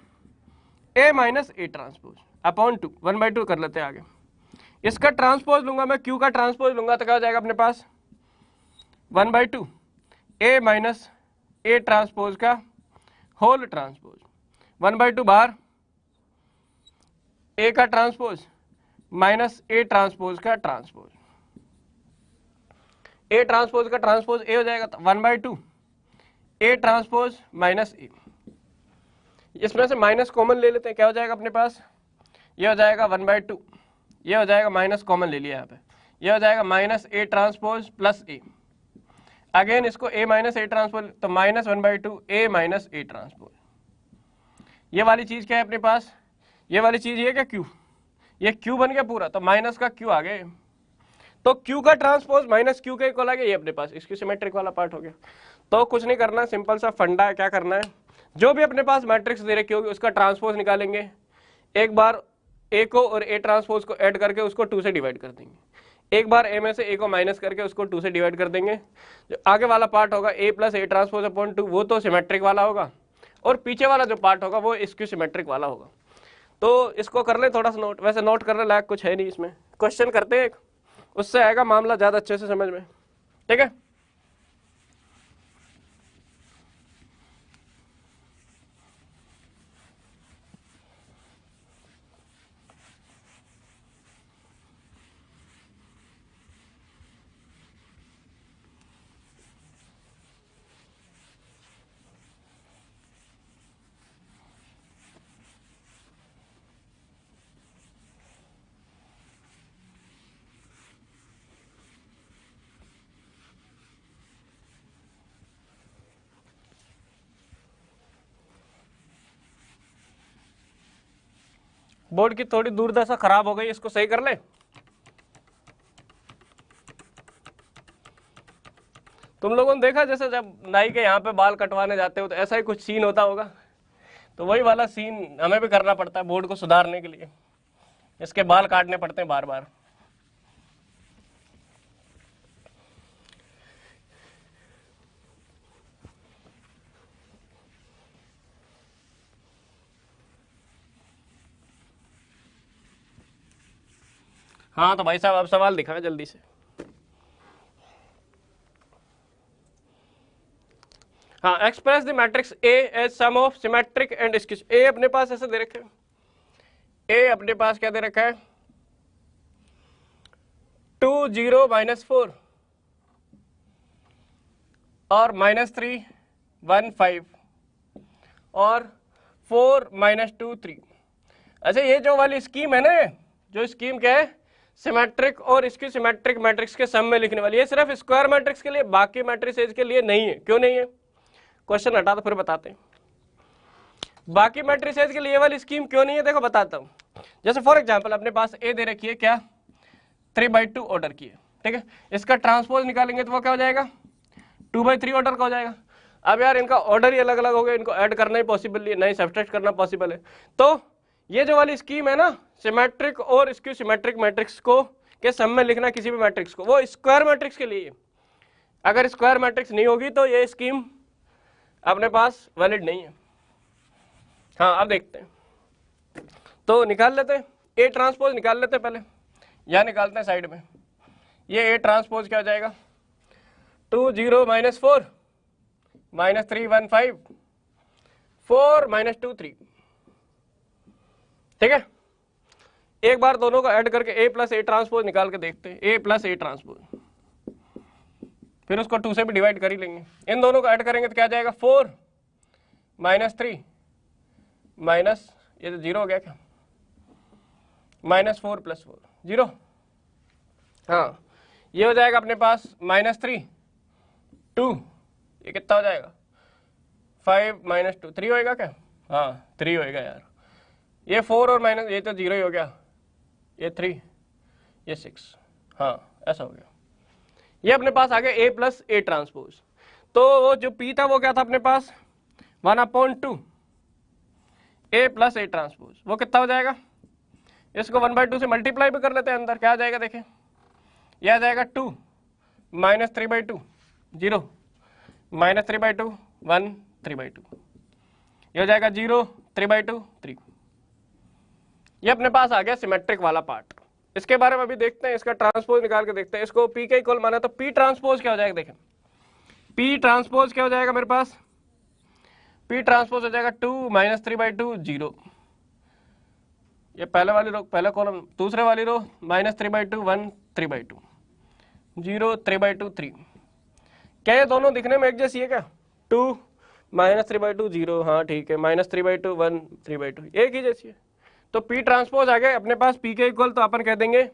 A minus A transpose. Upon 2, 1/2 कर लेते हैं आगे। इसका ट्रांसपोज लूंगा मैं, Q का ट्रांसपोज लूंगा तो क्या हो जाएगा अपने पास 1/2 A माइनस A ट्रांसपोज का होल ट्रांसपोज, 1/2 बाहर A का ट्रांसपोज माइनस A ट्रांसपोज का ट्रांसपोज, A ट्रांसपोज का ट्रांसपोज A हो जाएगा 1/2 A ट्रांसपोज माइनस A। इसमें से माइनस कॉमन ले लेते हैं, क्या हो जाएगा अपने पास, ये हो जाएगा 1/2, ये हो जाएगा माइनस कॉमन ले लिया यहाँ पे, ये हो जाएगा minus A transpose plus A। Again इसको A माइनस A ट्रांसपोज, तो minus 1/2 A minus A transpose. ये वाली चीज क्या है अपने पास, ये वाली चीज ये क्या Q, ये Q बन गया पूरा, तो माइनस का Q आ गया, तो Q का ट्रांसपोज माइनस Q के इक्वल आ गया, ये अपने पास इसकी सिमेट्रिक वाला पार्ट हो गया। तो कुछ नहीं करना, सिंपल सा फंडा है, क्या करना है, जो भी अपने पास मैट्रिक्स दे रखी होगी उसका ट्रांसपोज निकालेंगे, एक बार A को और A ट्रांसपोज को ऐड करके उसको 2 से डिवाइड कर देंगे, एक बार A में से A को माइनस करके उसको 2 से डिवाइड कर देंगे। जो आगे वाला पार्ट होगा A plus A transpose upon 2, वो तो सिमेट्रिक वाला होगा, और पीछे वाला जो पार्ट होगा वो इसकी सिमेट्रिक वाला होगा। तो इसको कर ले थोड़ा सा नोट, वैसे नोट करने लायक कुछ है नहीं इसमें, क्वेश्चन करते हैं एक, उससे आएगा मामला ज़्यादा अच्छे से समझ में, ठीक है। बोर्ड की थोड़ी दूरदर्शा खराब हो गई, इसको सही कर ले। तुम लोगों ने देखा जैसे जब नाई के यहाँ पे बाल कटवाने जाते हो तो ऐसा ही कुछ सीन होता होगा, तो वही वाला सीन हमें भी करना पड़ता है बोर्ड को सुधारने के लिए, इसके बाल काटने पड़ते हैं बार बार। हाँ तो भाई साहब आप सवाल दिखाएं जल्दी से। हाँ, express the matrix A as sum of symmetric and skew. A अपने पास ऐसे दे रखे, ए अपने पास क्या दे रखा है 2 0 -4 और -3 1 5 और 4 -2 3। अच्छा ये जो वाली स्कीम है ना, जो स्कीम क्या है सिमेट्रिक और इसकी सिमेट्रिक मैट्रिक्स के सम में लिखने वाली, ये सिर्फ स्क्वायर मैट्रिक्स के लिए, बाकी मैट्रिसेज के लिए नहीं है। क्यों नहीं है, क्वेश्चन हटा दो फिर बताते हैं। बाकी मैट्रिसेज के लिए ये वाली स्कीम क्यों नहीं है, देखो बताता हूं। जैसे फॉर एग्जांपल अपने पास ए दे रखी है क्या 3/2 ऑर्डर की है, ठीक है, इसका ट्रांसपोज निकालेंगे तो वो क्या हो जाएगा 2/3 ऑर्डर का हो जाएगा। अब यार इनका ऑर्डर ही अलग अलग हो गया, इनको ऐड करना ही पॉसिबल नहीं, नहीं सब्ट्रैक्ट करना पॉसिबल है। तो ये जो वाली स्कीम है ना सिमेट्रिक और इसकी सिमेट्रिक मैट्रिक्स को के सम में लिखना किसी भी मैट्रिक्स को, वो स्क्वायर मैट्रिक्स के लिए। अगर स्क्वायर मैट्रिक्स नहीं होगी तो ये स्कीम अपने पास वैलिड नहीं है। हाँ अब देखते हैं, तो निकाल लेते हैं ए ट्रांसपोज निकाल लेते हैं पहले, यहाँ निकालते हैं साइड में। ये ए ट्रांसपोज क्या हो जाएगा 2 0 -4 -3 1 5 4 -2 3, ठीक है। एक बार दोनों को ऐड करके ए प्लस ए ट्रांसपोज निकाल के देखते हैं, ए प्लस ए ट्रांसपोज, फिर उसको 2 से भी डिवाइड कर ही लेंगे। इन दोनों को ऐड करेंगे तो क्या जाएगा 4 -3 माइनस, ये तो 0 हो गया क्या, -4 + 4 0। हाँ ये हो जाएगा अपने पास -3 2, ये कितना हो जाएगा 5 -2 3 होएगा क्या, हाँ 3 होएगा यार। ये 4 और माइनस, ये तो 0 ही हो गया, ये 3 ये 6, हाँ ऐसा हो गया। ये अपने पास आ गया ए प्लस ए ट्रांसपोज। तो वो जो पी था वो क्या था अपने पास 1/2 ए प्लस ए ट्रांसपोज, वो कितना हो जाएगा, इसको 1/2 से मल्टीप्लाई भी कर लेते हैं अंदर, क्या आ जाएगा देखें, यह आ जाएगा 2 -3/2 0 -3/2 1 3/2, ये हो जाएगा 0 3/2 3, ये अपने पास आ गया सिमेट्रिक वाला पार्ट। इसके बारे में अभी देखते हैं, इसका ट्रांसपोज निकाल के देखते हैं। इसको पी के इक्वल माना तो पी ट्रांसपोज क्या हो जाएगा, देखें पी ट्रांसपोज क्या हो जाएगा मेरे पास, पी ट्रांसपोज हो जाएगा 2 - 3/2 0। ये पहले वाली रो, पहला कॉलम, दूसरे वाली रो -3/2 1 3/2 0 3/2 3। क्या ये दोनों दिखने में एक जैसी है क्या, 2 - 3/2 0, हाँ ठीक है, -3/2 1 3/2 एक ही जैसी है। तो P ट्रांसपोज आ गया अपने पास P के इक्वल, तो अपन कह देंगे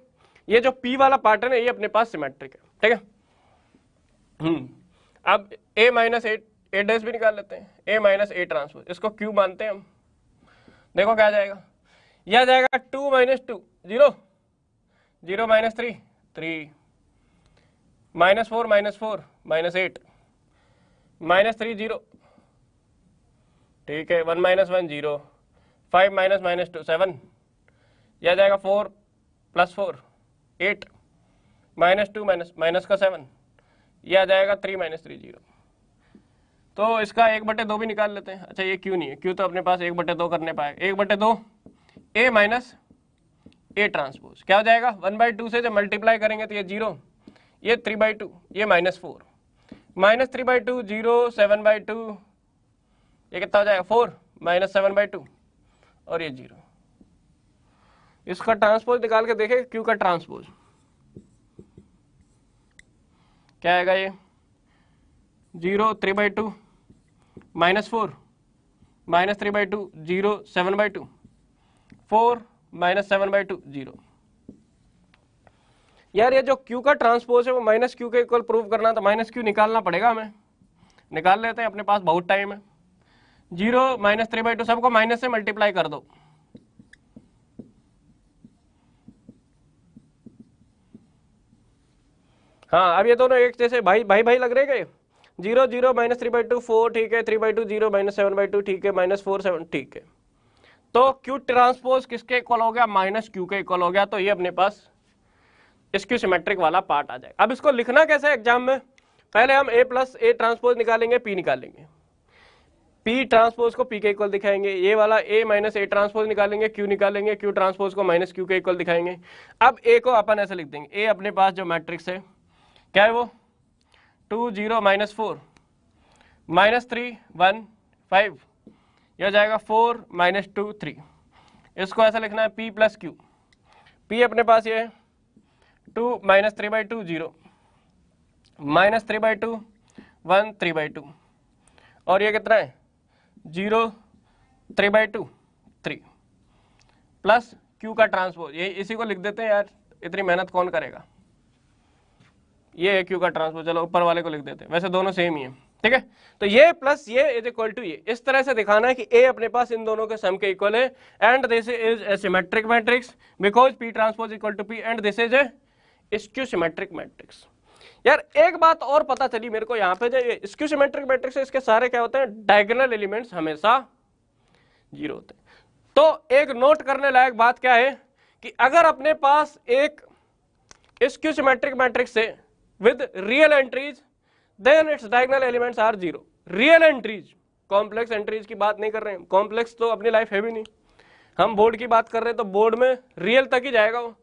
ये जो P वाला पार्ट है ना ये अपने पास सिमेट्रिक है, ठीक है। अब A - A डैश भी निकाल लेते हैं, A - A ट्रांसपोज, इसको Q मानते हैं हम। देखो क्या आ जाएगा, यह आ जाएगा 2 - 2 0 0 - 3 3 -4 -4 -8 -3 0, ठीक है, 1 - 1 0 5 - 2 7, यह आ जाएगा 4 + 4 8 -2 माइनस का 7, यह आ जाएगा 3 - 3 0। तो इसका 1/2 भी निकाल लेते हैं। अच्छा ये क्यों नहीं है, क्यों तो अपने पास 1/2 करने पाएगा, 1/2 A - A ट्रांसपोज क्या हो जाएगा, 1/2 से जब मल्टीप्लाई करेंगे तो ये 0, ये 3/2, ये -4 -3/2 0 7/2, ये कितना हो जाएगा 4 -7/2 और ये 0। इसका ट्रांसपोज निकाल के देखें, क्यू का ट्रांसपोज क्या आएगा, ये 0 3/2 -4 -3/2 0 7/2 4 -7/2 0। यार ये जो Q का ट्रांसपोज है वो -Q के इक्वल प्रूव करना, तो -Q निकालना पड़ेगा हमें, निकाल लेते हैं, अपने पास बहुत टाइम है। 0 -3/2 सबको माइनस से मल्टीप्लाई कर दो, हाँ अब ये दोनों एक जैसे भाई भाई भाई लग रहे हैं, 0 0 -3/2 4, ठीक है, 3/2 0 -7/2, ठीक है, -4 7, ठीक है। तो Q ट्रांसपोज किसके इक्वल हो गया, -Q के इक्वल हो गया। तो ये अपने पास स्क्यू सिमेट्रिक वाला पार्ट आ जाएगा। अब इसको लिखना कैसे एग्जाम में, पहले हम A + A ट्रांसपोज निकालेंगे, P निकालेंगे, P ट्रांसपोज को P के इक्वल दिखाएंगे, ये वाला A - A ट्रांसपोज निकालेंगे, Q निकालेंगे, Q ट्रांसपोज को -Q के इक्वल दिखाएंगे। अब A को अपन ऐसे लिख देंगे, A अपने पास जो मैट्रिक्स है क्या है वो 2 0 -4 -3 1 5, यह हो जाएगा 4 -2 3। इसको ऐसा लिखना है P + Q, P अपने पास ये है 2 -3/2 0 -3/2 1 3/2 और ये कितना है 0 3/2 3 प्लस Q का ट्रांसपोज, ये इसी को लिख देते हैं यार, इतनी मेहनत कौन करेगा, ये है Q का ट्रांसपोज, चलो ऊपर वाले को लिख देते हैं, वैसे दोनों सेम ही है, ठीक है। तो ये प्लस ये इज इक्वल टू ये, इस तरह से दिखाना है कि A अपने पास इन दोनों के सम के इक्वल है, and this is a symmetric matrix because P transpose equal to P and this is a skew symmetric matrix. यार एक बात और पता चली मेरे को यहाँ पे, जो ये स्क्यू सिमेट्रिक मैट्रिक्स है इसके सारे क्या होते हैं, डायगोनल एलिमेंट्स हमेशा 0 होते हैं। तो एक नोट करने लायक बात क्या है कि अगर अपने पास एक स्क्यू सिमेट्रिक मैट्रिक्स है with real entries then its diagonal elements are 0। Real entries, complex entries की बात नहीं कर रहे हैं, कॉम्प्लेक्स तो अपनी लाइफ है भी नहीं, हम बोर्ड की बात कर रहे हैं, तो बोर्ड में रियल तक ही जाएगा वो।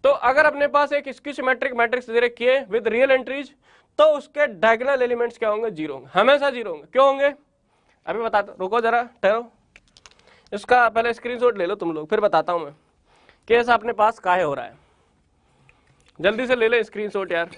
तो अगर अपने पास एक स्क्यू सिमेट्रिक मैट्रिक्स दे रखी है विद रियल एंट्रीज, तो उसके डायगोनल एलिमेंट्स क्या होंगे, 0 होंगे, हमेशा 0 होंगे। क्यों होंगे अभी बताता, रुको जरा ठहरो, इसका पहले स्क्रीनशॉट ले लो तुम लोग, फिर बताता हूं मैं कि ऐसा अपने पास काहे हो रहा है। जल्दी से ले ले स्क्रीनशॉट यार।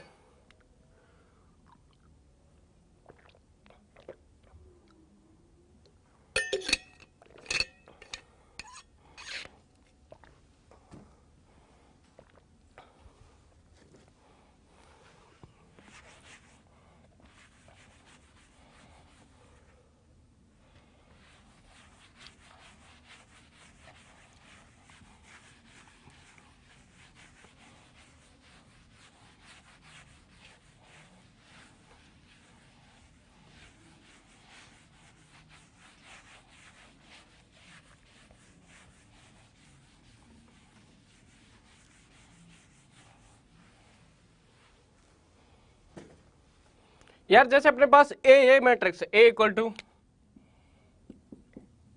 यार जैसे अपने पास ए मैट्रिक्स है, A =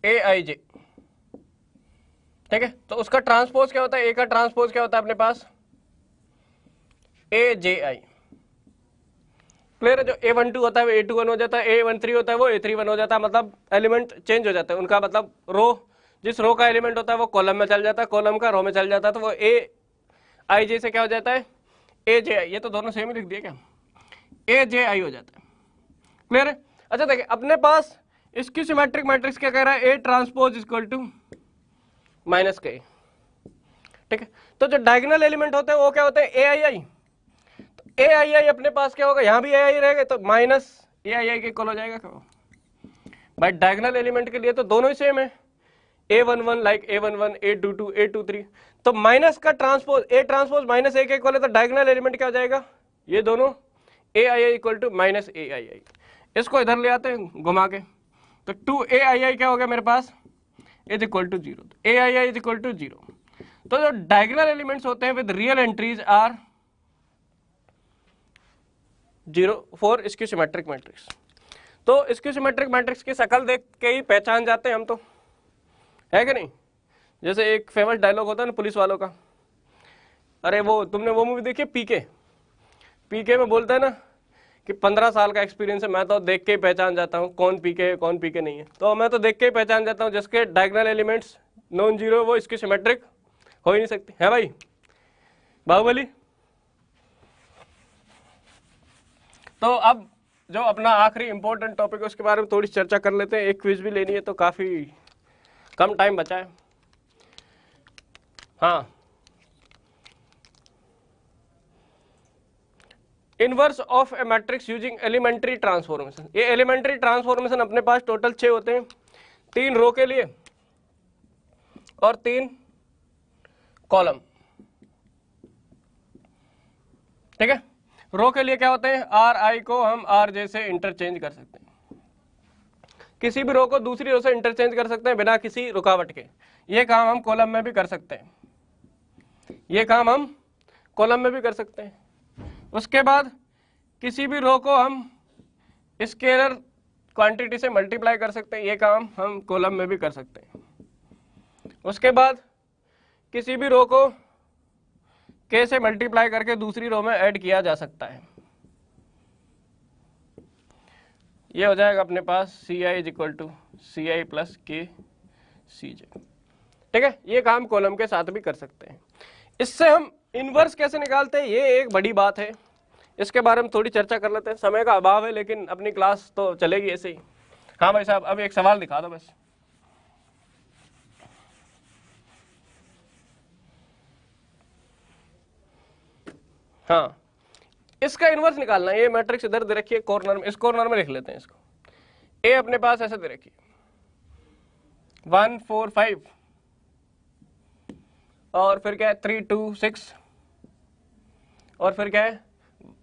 AIJ, ठीक है। तो उसका ट्रांसपोज क्या होता है, ए का ट्रांसपोज क्या होता है अपने पास, ए जे आई। क्लियर है। जो A12 होता है वो A21 हो जाता है, A13 होता है वो A31 हो जाता है, मतलब एलिमेंट चेंज हो जाता है उनका, मतलब रो, जिस रो का एलिमेंट होता है वो कॉलम में चल जाता है, कॉलम का रो में चल जाता है, तो वो ए आई जे से क्या हो जाता है, ए जे आई। ये तो दोनों सेम ही लिख दिए क्या, ए जे आई हो जाता है। क्लियर है। अच्छा देखिए अपने पास इसकी सिमेट्रिक मैट्रिक्स क्या कह रहा है, A transpose equal to minus के। ठीक है। तो जो डायगोनल एलिमेंट होते हैं वो क्या होते हैं, ए आई आई। ए आई आई अपने पास क्या होगा, यहां भी ए आई रहेगा तो माइनस ए आई आई के इक्वल हो जाएगा क्या भाई, डायगोनल एलिमेंट के लिए तो दोनों ही सेम है, A11 like A11, A22, A23, तो माइनस का ट्रांसपोज ए ट्रांसपोज माइनस ए के इक्वल है, तो डायगोनल एलिमेंट क्या हो जाएगा, ये दोनों ए I I equal to minus A I आई। इसको इधर ले आते हैं घुमा के, तो 2 ए आई आई क्या हो गया मेरे पास, is equal to 0, A I I is equal to 0। तो जो डायगोनल एलिमेंट्स होते हैं with real entries are 0 for skew symmetric matrix. तो स्क्यूसिमेट्रिक मैट्रिक्स की शक्ल देख के ही पहचान जाते हैं हम, तो है कि नहीं। जैसे एक फेमस डायलॉग होता है ना पुलिस वालों का, अरे वो तुमने वो मूवी देखी है पीके, पीके में बोलता है ना कि 15 साल का एक्सपीरियंस है, मैं तो देख के ही पहचान जाता हूँ कौन पीके है कौन पीके नहीं है, तो मैं तो देख के ही पहचान जाता हूँ जिसके डायगोनल एलिमेंट्स नॉन जीरो वो स्क्यूसिमेट्रिक हो ही नहीं सकती है भाई बाहुबली। तो अब जो अपना आखिरी इंपॉर्टेंट टॉपिक है उसके बारे में थोड़ी चर्चा कर लेते हैं, एक क्विज भी लेनी है तो काफी कम टाइम बचा है। हाँ, inverse of a matrix using elementary transformation. ये एलिमेंट्री ट्रांसफॉर्मेशन अपने पास टोटल 6 होते हैं, 3 रो के लिए और 3 कॉलम। ठीक है। रो के लिए क्या होते हैं, आर आई को हम आर जे से इंटरचेंज कर सकते हैं, किसी भी रो को दूसरी रो से इंटरचेंज कर सकते हैं बिना किसी रुकावट के। ये काम हम कॉलम में भी कर सकते हैं, ये काम हम कॉलम में भी कर सकते हैं। उसके बाद किसी भी रो को हम स्केलर क्वांटिटी से मल्टीप्लाई कर सकते हैं, ये काम हम कॉलम में भी कर सकते हैं। उसके बाद किसी भी रो को के से मल्टीप्लाई करके दूसरी रो में ऐड किया जा सकता है, ये हो जाएगा अपने पास C I is equal to C I plus K C जे। ठीक है। ये काम कॉलम के साथ भी कर सकते हैं। इससे हम इनवर्स कैसे निकालते हैं, ये एक बड़ी बात है, इसके बारे में थोड़ी चर्चा कर लेते हैं। समय का अभाव है लेकिन अपनी क्लास तो चलेगी ऐसे ही। हाँ भाई साहब, अब एक सवाल दिखा दो बस। हाँ, इसका इनवर्स निकालना है। ये मैट्रिक्स इधर दे रखी है कॉर्नर में, इस कॉर्नर में लिख लेते हैं इसको। ए अपने पास ऐसे दे रखी है 1 4 5 और फिर क्या है 3 2 6 और फिर क्या है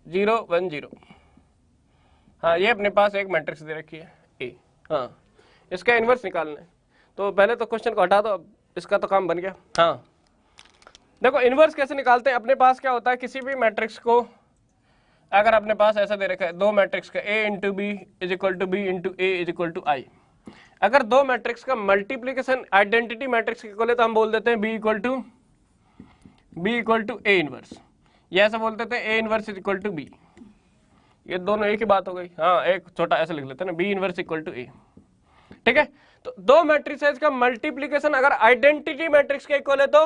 0 1 0। हाँ, ये अपने पास एक मैट्रिक्स दे रखी है ए। हाँ, इसका इनवर्स निकालना है, तो पहले तो क्वेश्चन को हटा दो, अब इसका तो काम बन गया। हाँ देखो इनवर्स कैसे निकालते हैं। अपने पास क्या होता है, किसी भी मैट्रिक्स को अगर अपने पास ऐसा दे रखा है दो मैट्रिक्स का a into B is equal to B into A is equal to I, अगर दो मैट्रिक्स का मल्टीप्लीकेशन आइडेंटिटी मैट्रिक्स के इक्वल है तो हम बोल देते हैं b equal to A inverse, ये ऐसा बोल देते हैं a inverse is equal to B. ये दोनों एक ही बात हो गई। हाँ, एक छोटा ऐसे लिख लेते हैं ना, b इनवर्स इक्वल टू ए। ठीक है। तो दो मैट्रिसेस का मल्टीप्लीकेशन अगर आइडेंटिटी मैट्रिक्स के इक्वल है तो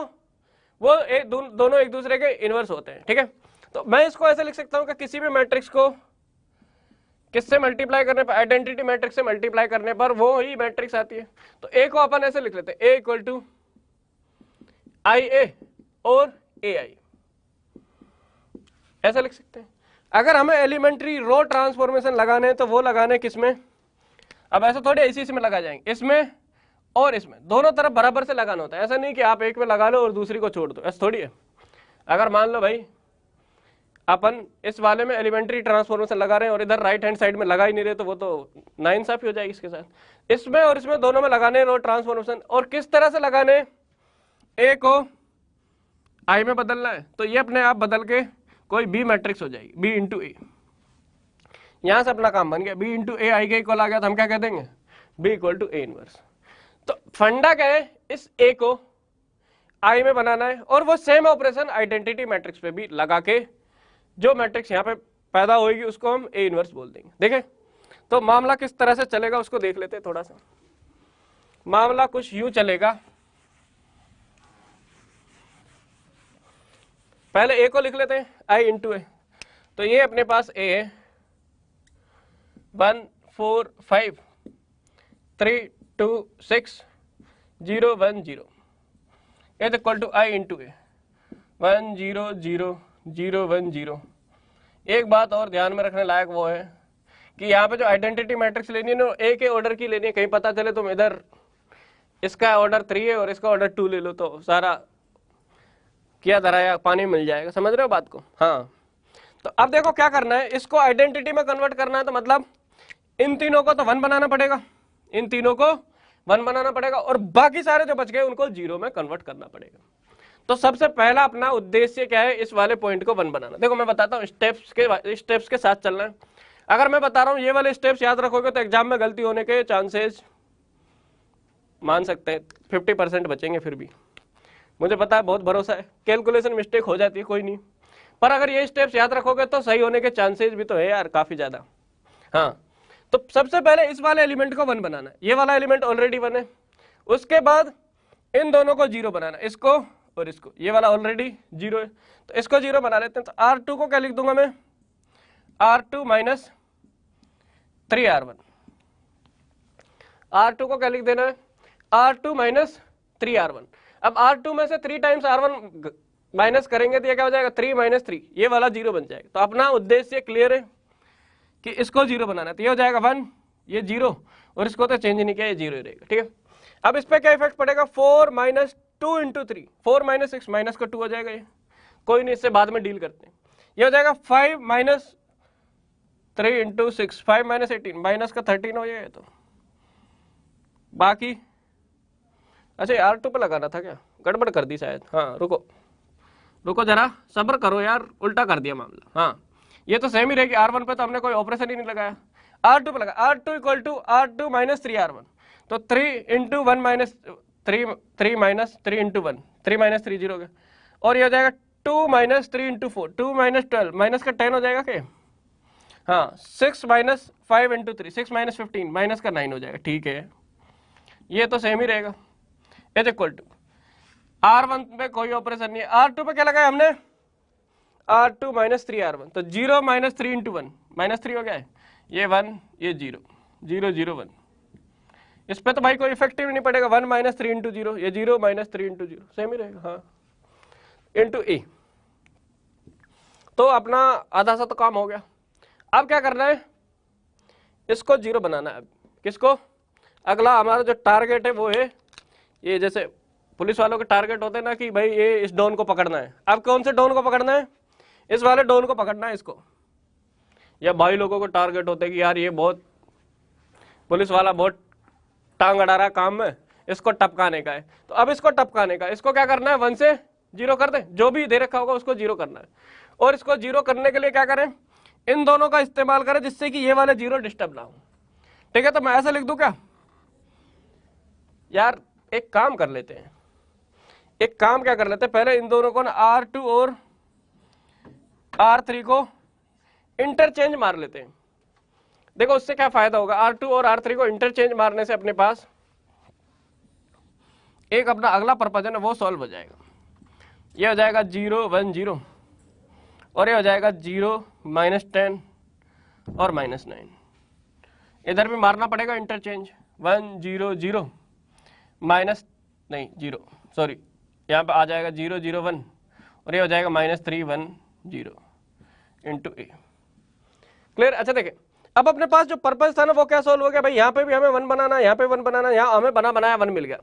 वो दोनों एक दूसरे के इनवर्स होते हैं। ठीक है। तो मैं इसको ऐसे लिख सकता हूं कि किसी भी मैट्रिक्स को किससे मल्टीप्लाई करने पर, आइडेंटिटी मैट्रिक्स से मल्टीप्लाई करने पर वो ही मैट्रिक्स आती है। तो ए को अपन ऐसे लिख लेते हैं, ए इक्वल टू आई ए और ए आई, ऐसा लिख सकते हैं। अगर हमें एलिमेंट्री रो ट्रांसफॉर्मेशन लगाने हैं तो वो लगाने किसमें, अब ऐसा थोड़ी इसी में लगा जाएंगे, इसमें और इसमें दोनों तरफ बराबर से लगाना होता है। ऐसा नहीं कि आप एक में लगा लो और दूसरी को छोड़ दो, ऐसा थोड़ी है। अगर मान लो भाई अपन इस वाले में एलिमेंट्री ट्रांसफॉर्मेशन लगा रहे हैं और इधर राइट हैंड साइड में लगा ही नहीं रहे तो वो तो नाइंसाफी हो जाएगी इसके साथ। इसमें और इसमें दोनों में लगाने रो ट्रांसफॉर्मेशन, और किस तरह से लगाने, ए को आई में बदलना है तो ये अपने आप बदल के कोई बी मैट्रिक्स हो जाएगी, बी इंटू ए। यहां से अपना काम बन गया, बी इंटू ए आई के इक्वल आ गया तो हम क्या कह देंगे, B equal to A inverse. तो फंडा क्या है, इस ए को आई में बनाना है, और वो सेम ऑपरेशन आइडेंटिटी मैट्रिक्स पे भी लगा के जो मैट्रिक्स यहाँ पे पैदा होगी उसको हम ए इनवर्स बोल देंगे। देखें तो मामला किस तरह से चलेगा उसको देख लेते हैं थोड़ा सा। मामला कुछ यूं चलेगा, पहले ए को लिख लेते हैं आई इंटू ए। तो ये अपने पास ए है 1 4 5 3 2 6 0 1 0 is equal to I into A 1 0 0 0 1 0। एक बात और ध्यान में रखने लायक वो है कि यहाँ पे जो आइडेंटिटी मैट्रिक्स लेनी है ना ए के ऑर्डर की लेनी है, कहीं पता चले तुम इधर इसका ऑर्डर 3 है और इसका ऑर्डर 2 ले लो तो सारा किया धराया पानी मिल जाएगा। समझ रहे हो बात को? हाँ, तो अब देखो क्या करना है, इसको आइडेंटिटी में कन्वर्ट करना है, तो मतलब इन तीनों को तो 1 बनाना पड़ेगा, इन तीनों को 1 बनाना पड़ेगा, और बाकी सारे जो बच गए उनको 0 में कन्वर्ट करना पड़ेगा। तो सबसे पहला अपना उद्देश्य क्या है, इस वाले पॉइंट को 1 बनाना। देखो मैं बताता हूँ, स्टेप्स के साथ चलना है। अगर मैं बता रहा हूँ ये वाले स्टेप्स याद रखोगे तो एग्जाम में गलती होने के चांसेस मान सकते हैं 50% बचेंगे। फिर भी मुझे पता है, बहुत भरोसा है, कैलकुलेशन मिस्टेक हो जाती है, कोई नहीं, पर अगर ये स्टेप्स याद रखोगे तो सही होने के चांसेस भी तो है यार, काफी ज्यादा। हाँ, तो सबसे पहले इस वाले एलिमेंट को 1 बनाना है, ये वाला एलिमेंट ऑलरेडी 1 है। उसके बाद इन दोनों को 0 बनाना, इसको और इसको, ये वाला ऑलरेडी 0 है तो इसको 0 बना लेते हैं। तो R2 को क्या लिख दूंगा मैं, R2 माइनस 3R1। R2 को क्या लिख देना है, R2 माइनस 3R1। अब R2 में से 3 टाइम्स R1 माइनस करेंगे तो ये क्या हो जाएगा, 3 माइनस 3, ये वाला 0 बन जाएगा। तो अपना उद्देश्य क्लियर है कि इसको 0 बनाना है, तो ये हो जाएगा 1, ये 0, और इसको तो चेंज नहीं किया, ये 0 ही रहेगा। ठीक है, अब इस पर क्या इफेक्ट पड़ेगा, 4 माइनस 2 इंटू 3, 4 माइनस 6, माइनस का 2 हो जाएगा, ये कोई नहीं, इससे बाद में डील करते हैं। ये हो जाएगा 5 माइनस 3 इंटू 6, 5 माइनस 18, माइनस का 13 हो जाएगा। तो बाकी अच्छा R2 पे लगाना था क्या, गड़बड़ कर दी शायद। हाँ रुको जरा सब्र करो यार, उल्टा कर दिया मामला। हाँ, ये तो सेम ही रहेगी, R1 पे तो हमने कोई ऑपरेशन ही नहीं लगाया, R2 पे लगा। R2 equal to R2 minus 3R1, तो 3 into 1 minus 3 minus 3 into 1, 3 minus 3 0 हो गया, और ये हो जाएगा 2 माइनस 3 इंटू 4, 2 माइनस 12, माइनस का 10 हो जाएगा क्या। हाँ, 6 माइनस 5 इंटू 3, 6 माइनस 15, माइनस का 9 हो जाएगा। ठीक है, ये तो सेम ही रहेगा, इज इक्वल टू R1 पे कोई ऑपरेशन नहीं है, R2 पे क्या लगाया हमने, R2 माइनस 3R1, तो 0 माइनस 3 इंटू 1, माइनस 3 हो गया है, ये 1, ये 0 0 0 1, इस पे तो भाई कोई इफेक्टिव नहीं पड़ेगा, 1 माइनस 3 इंटू 0, ये 0 माइनस 3 इंटू 0, सेम ही रहेगा। हाँ, इंटू ए, तो अपना आधा सा तो काम हो गया। अब क्या करना है, इसको 0 बनाना है। अब किसको, अगला हमारा जो टारगेट है वो है, ये जैसे पुलिस वालों के टारगेट होते हैं ना कि भाई ये इस डॉन को पकड़ना है। अब कौन से डॉन को पकड़ना है, इस वाले डॉन को पकड़ना है इसको। या भाई लोगों को टारगेट होते हैं कि यार ये बहुत पुलिस वाला बहुत टांग अड़ा रहा काम में, इसको टपकाने का है। तो अब इसको टपकाने का, इसको क्या करना है, 1 से 0 कर दे, जो भी दे रखा होगा उसको 0 करना है। और इसको 0 करने के लिए क्या करें, इन दोनों का इस्तेमाल करें जिससे कि ये वाले 0 डिस्टर्ब ना हो। ठीक है, तो मैं ऐसा लिख दूं क्या यार, एक काम कर लेते हैं, एक काम क्या कर लेते हैं, पहले इन दोनों को ना R2 और R3 को इंटरचेंज मार लेते हैं। देखो उससे क्या फायदा होगा, R2 और R3 को इंटरचेंज मारने से अपने पास एक अपना अगला पर्पज है ना वो सॉल्व हो जाएगा। ये हो जाएगा 0 1 0, और ये हो जाएगा 0 माइनस 10 और माइनस 9। इधर भी मारना पड़ेगा इंटरचेंज, 1 0 0 माइनस नहीं 0, सॉरी यहाँ पे आ जाएगा 0 0 1, और ये हो जाएगा माइनस 3 1 0 इंटू ए। क्लियर। अच्छा देखिए, अब अपने पास जो पर्पस था ना वो क्या सॉल्व हो गया भाई, यहाँ पे भी हमें 1 बनाना, यहाँ पे 1 बनाना, यहाँ हमें बनाया 1 मिल गया।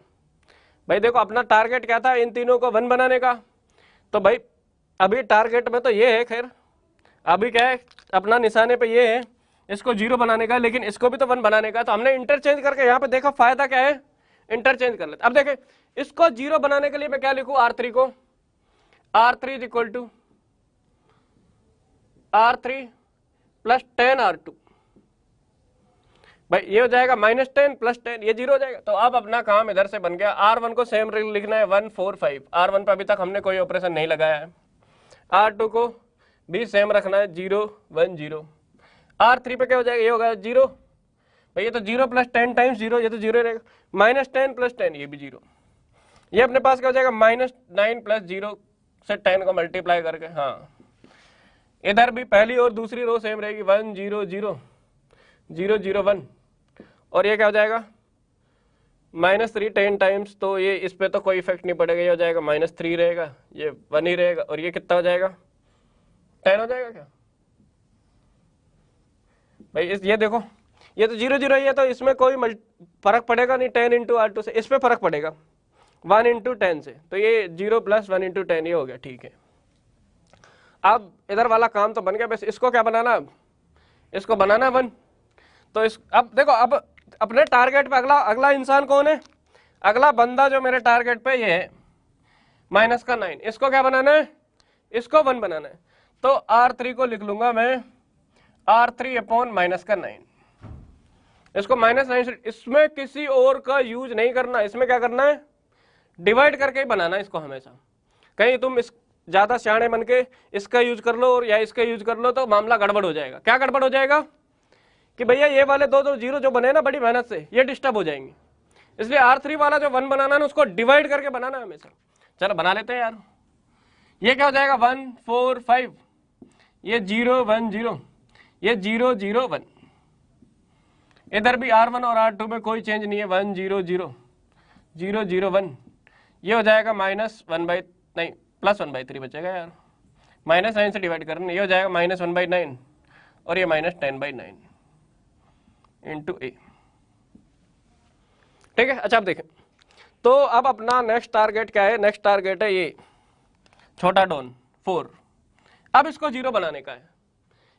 भाई देखो अपना टारगेट क्या था, इन तीनों को 1 बनाने का। तो भाई अभी टारगेट में तो ये है, खैर अभी क्या है अपना निशाने पे ये है, इसको 0 बनाने का, लेकिन इसको भी तो 1 बनाने का। तो हमने इंटरचेंज करके यहाँ पे देखा फायदा क्या है, इंटरचेंज कर लेते। अब देखें इसको 0 बनाने के लिए मैं क्या लिखूं, R3 को, R3 equal to R3 plus 10 R2। भाई ये हो जाएगा -10 + 10, ये 0 हो जाएगा। तो अब अपना काम इधर से बन गया। R1 को सेम लिखना है 1 4 5। R1 पर अभी तक हमने कोई ऑपरेशन नहीं लगाया है। R2 को भी सेम रखना है 0 1 0। R3 पे क्या हो जाएगा, ये होगा 0। भाई ये तो 0 + 10 टाइम्स 0, ये तो 0 रहेगा। -10 + 10, ये भी 0। ये अपने पास क्या हो जाएगा, -9 + 0 से 10 को मल्टीप्लाई करके। हाँ, इधर भी पहली और दूसरी रो सेम रहेगी 1 0 0 0 0 1। और ये क्या हो जाएगा -3 10 टाइम्स, तो ये इस पे तो कोई इफेक्ट नहीं पड़ेगा, ये हो जाएगा -3 रहेगा, ये 1 ही रहेगा। और ये कितना हो जाएगा, 10 हो जाएगा क्या भाई। ये देखो, ये तो 0 0 ही है, तो इसमें कोई फर्क पड़ेगा नहीं 10 × R2 से, इस पे फर्क पड़ेगा 1 × 10 से। तो ये 0 + 1 × 10 ये हो गया, ठीक है। अब इधर वाला काम तो बन गया, बस इसको क्या बनाना, अब इसको बनाना 1। तो इस अब देखो, अब अपने टारगेट पे अगला इंसान कौन है, अगला बंदा जो मेरे टारगेट पे ये है -9, इसको क्या बनाना है, इसको 1 बनाना है। तो R3 को लिख लूंगा मैं R3/-9। इसको -9 से, इसमें किसी और का यूज नहीं करना, इसमें क्या करना है, डिवाइड करके ही बनाना इसको हमेशा। कहीं तुम इस ज्यादा सियाणे बन के इसका यूज कर लो और या इसका यूज कर लो तो मामला गड़बड़ हो जाएगा। क्या गड़बड़ हो जाएगा कि भैया ये वाले दो जीरो जो बने ना बड़ी मेहनत से, ये डिस्टर्ब हो जाएंगे। इसलिए R3 वाला जो 1 बनाना है उसको डिवाइड करके बनाना है हमेशा। चलो बना लेते हैं यार। ये क्या हो जाएगा 1 4 5, ये 0 1 0, ये 0 0 1। इधर भी R1 और R2 में कोई चेंज नहीं है, 1 0 0 0 0 1। ये हो जाएगा +1/3 बचेगा यार, -9 से डिवाइड करना, ये हो जाएगा -1/9 और ये -10/9 × A। ठीक है। अच्छा अब देखें, तो अब अपना नेक्स्ट टारगेट क्या है, नेक्स्ट टारगेट है ये छोटा डॉन 4। अब इसको 0 बनाने का है,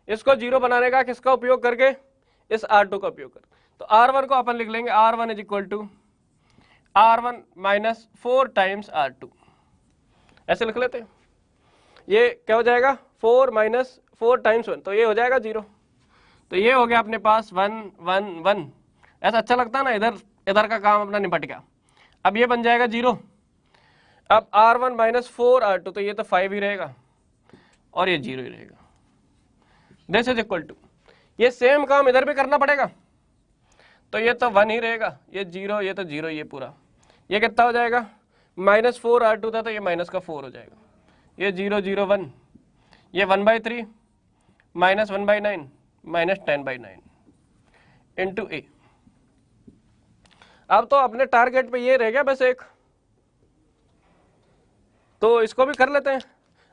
इसको 0 बनाने का किसका उपयोग करके, इस R2 का उपयोग कर। तो R1 को अपन लिख लेंगे R1 = R1 - 4 टाइम्स R2, ऐसे लिख लेते हैं। ये क्या हो जाएगा 4 - 4 टाइम्स 1, तो ये हो जाएगा 0। तो ये हो गया अपने पास 1 1 1। ऐसा अच्छा लगता है ना, इधर का काम अपना निपट गया। अब ये बन जाएगा 0। अब R1 - 4 R2, तो ये तो 5 ही रहेगा और ये 0 ही रहेगा। दिस इज इक्वल टू, ये सेम काम इधर भी करना पड़ेगा, तो ये तो 1 ही रहेगा, ये 0, ये तो 0, ये पूरा। ये कितना हो जाएगा, -4 R2 था तो ये -4 हो जाएगा, ये 0 0 1, ये 1/3 -1/9 -10/9 × A। अब तो अपने टारगेट पे ये रह गया बस एक, तो इसको भी कर लेते हैं।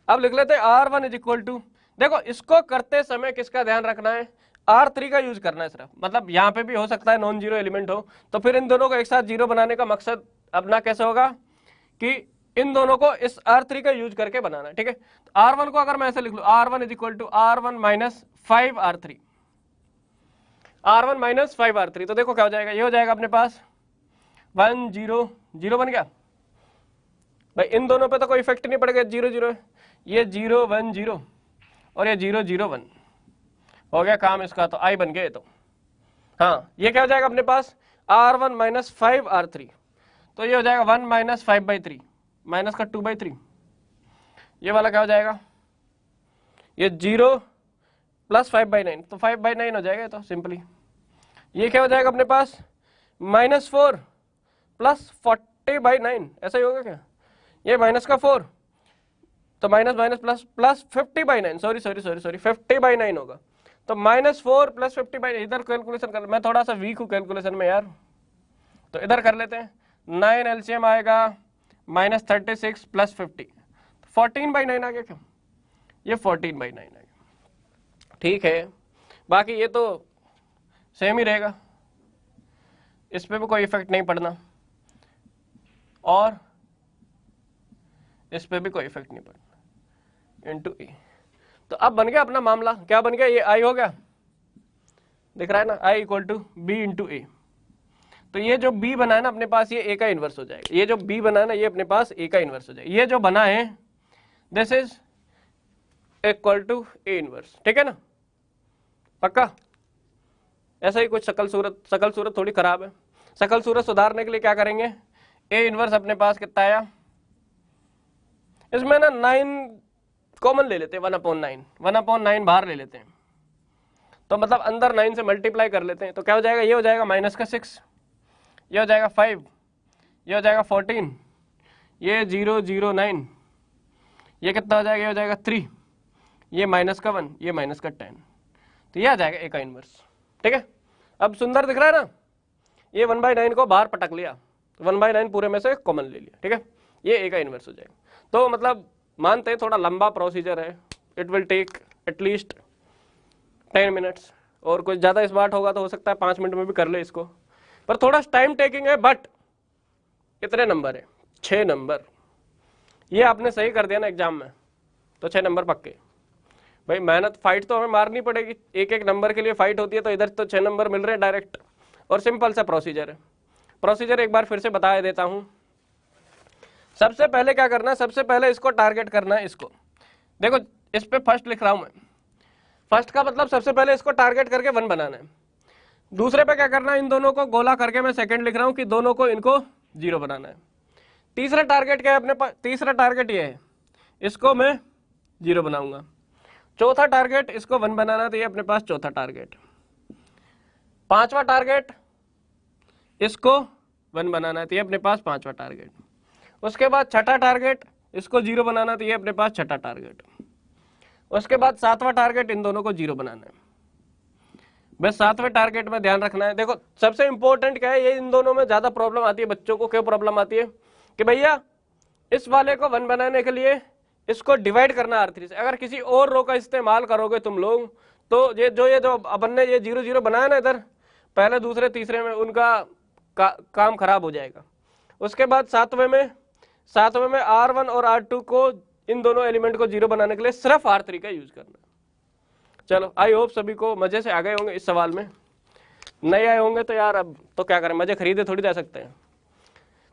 अब लिख लेते हैं R1 = देखो इसको करते समय किसका ध्यान रखना है, R3 का यूज करना है सिर्फ। मतलब यहाँ पे भी हो सकता है नॉन जीरो एलिमेंट हो, तो फिर इन दोनों को एक साथ 0 बनाने का मकसद अपना कैसे होगा कि इन दोनों को इस R3 का यूज करके बनाना है। ठीक है, तो R1 को अगर मैं ऐसे लिख लूं R1 = R1 - 5 R3, R1 - 5 R3, तो देखो क्या हो जाएगा, ये हो जाएगा अपने पास 1 0 0 बन गया। भाई इन दोनों पे तो कोई इफेक्ट नहीं पड़ेगा, 0 0, ये 0 1 0 और ये 0 0 1 हो गया काम इसका, तो I बन गए। तो हाँ, ये क्या हो जाएगा अपने पास R1 - 5 R3, तो ये हो जाएगा 1 - 5/3 माइनस का 2/3। ये वाला क्या हो जाएगा, ये 0 + 5/9, तो 5/9 हो जाएगा तो सिंपली। ये क्या हो जाएगा अपने पास -4 + 40/9, ऐसा ही होगा क्या, ये माइनस का 4 तो माइनस प्लस 50/9, सॉरी 50/9 होगा। तो -4 + 50/9, इधर कैलकुलेशन कर, मैं थोड़ा सा वीक हूँ कैलकुलेशन में यार, तो इधर कर लेते हैं। 9 LCM आएगा -36 + 50, 14/9 आ गया क्या, ये 14/9 आ गया। ठीक है, बाकी ये तो सेम ही रहेगा, इस पे भी कोई इफेक्ट नहीं पड़ना और इस पे भी कोई इफेक्ट नहीं पड़ना × A। तो अब बन गया अपना मामला, क्या बन गया, ये I हो गया, दिख रहा है ना, I = B × A। तो ये जो B बना है ना अपने पास, ये A का इन्वर्स हो जाएगा। ये जो B बना है ना, ये अपने पास A का इन्वर्स हो जाएगा। ये जो बना है this is equal to A inverse, ठीक है ना, पक्का, ऐसा ही कुछ शकल सूरत थोड़ी खराब है। शकल सूरत सुधारने के लिए क्या करेंगे, ए इनवर्स अपने पास कितना आया, इसमें ना 9 कॉमन ले लेते हैं, 1/9 बाहर ले लेते हैं, तो मतलब अंदर 9 से मल्टीप्लाई कर लेते हैं, तो क्या हो जाएगा, ये हो जाएगा -6, ये हो जाएगा 5, ये हो जाएगा 14, ये 0 0 9, ये कितना हो जाएगा, ये हो जाएगा 3, ये -1, ये -10, तो ये आ जाएगा ए का इनवर्स। ठीक है, अब सुंदर दिख रहा है ना, ये 1/9 को बाहर पटक लिया, 1/9 पूरे में से कॉमन ले लिया। ठीक है, ये ए का इनवर्स हो जाएगा। तो मतलब मानते हैं थोड़ा लंबा प्रोसीजर है, it will take at least 10 minutes, और कुछ ज़्यादा स्मार्ट होगा तो हो सकता है 5 मिनट में भी कर ले इसको, पर थोड़ा टाइम टेकिंग है। बट कितने नंबर है, 6 नंबर, ये आपने सही कर दिया ना एग्जाम में तो 6 नंबर पक्के। भाई मेहनत, फाइट तो हमें मारनी पड़ेगी, एक एक नंबर के लिए फाइट होती है, तो इधर तो 6 नंबर मिल रहे हैं डायरेक्ट, और सिंपल सा प्रोसीजर है। प्रोसीजर एक बार फिर से बता देता हूँ। सबसे पहले क्या करना है, सबसे पहले इसको टारगेट करना है, इसको देखो, इस पे फर्स्ट लिख रहा हूं मैं, फर्स्ट का मतलब सबसे पहले इसको टारगेट करके 1 बनाना है। दूसरे पे क्या करना है, इन दोनों को गोला करके मैं सेकंड लिख रहा हूं कि दोनों को इनको 0 बनाना है। तीसरा टारगेट क्या है अपने पास, तीसरा टारगेट ये है, इसको मैं 0 बनाऊंगा। चौथा टारगेट इसको 1 बनाना, तो ये अपने पास चौथा टारगेट। पांचवा टारगेट इसको 1 बनाना, तो ये अपने पास पांचवा टारगेट। उसके बाद छठा टारगेट इसको 0 बनाना, तो ये अपने पास छठा टारगेट। उसके बाद सातवां टारगेट इन दोनों को 0 बनाना है। बस सातवें टारगेट में ध्यान रखना है। देखो सबसे इंपॉर्टेंट क्या है, ये इन दोनों में ज्यादा प्रॉब्लम आती है बच्चों को। क्यों प्रॉब्लम आती है कि भैया इस वाले को 1 बनाने के लिए इसको डिवाइड करना R3 से, अगर किसी और रो का इस्तेमाल करोगे तुम लोग, तो ये जो अपन ने ये 0 0 बनाया ना इधर पहले दूसरे तीसरे में, उनका काम खराब हो जाएगा। उसके बाद सातवें में R1 और R2 को, इन दोनों एलिमेंट को 0 बनाने के लिए सिर्फ R3 का यूज करना है। चलो आई होप सभी को मजे से आ गए होंगे इस सवाल में। नहीं आए होंगे तो यार अब तो क्या करें, मजे खरीदे थोड़ी जा सकते हैं।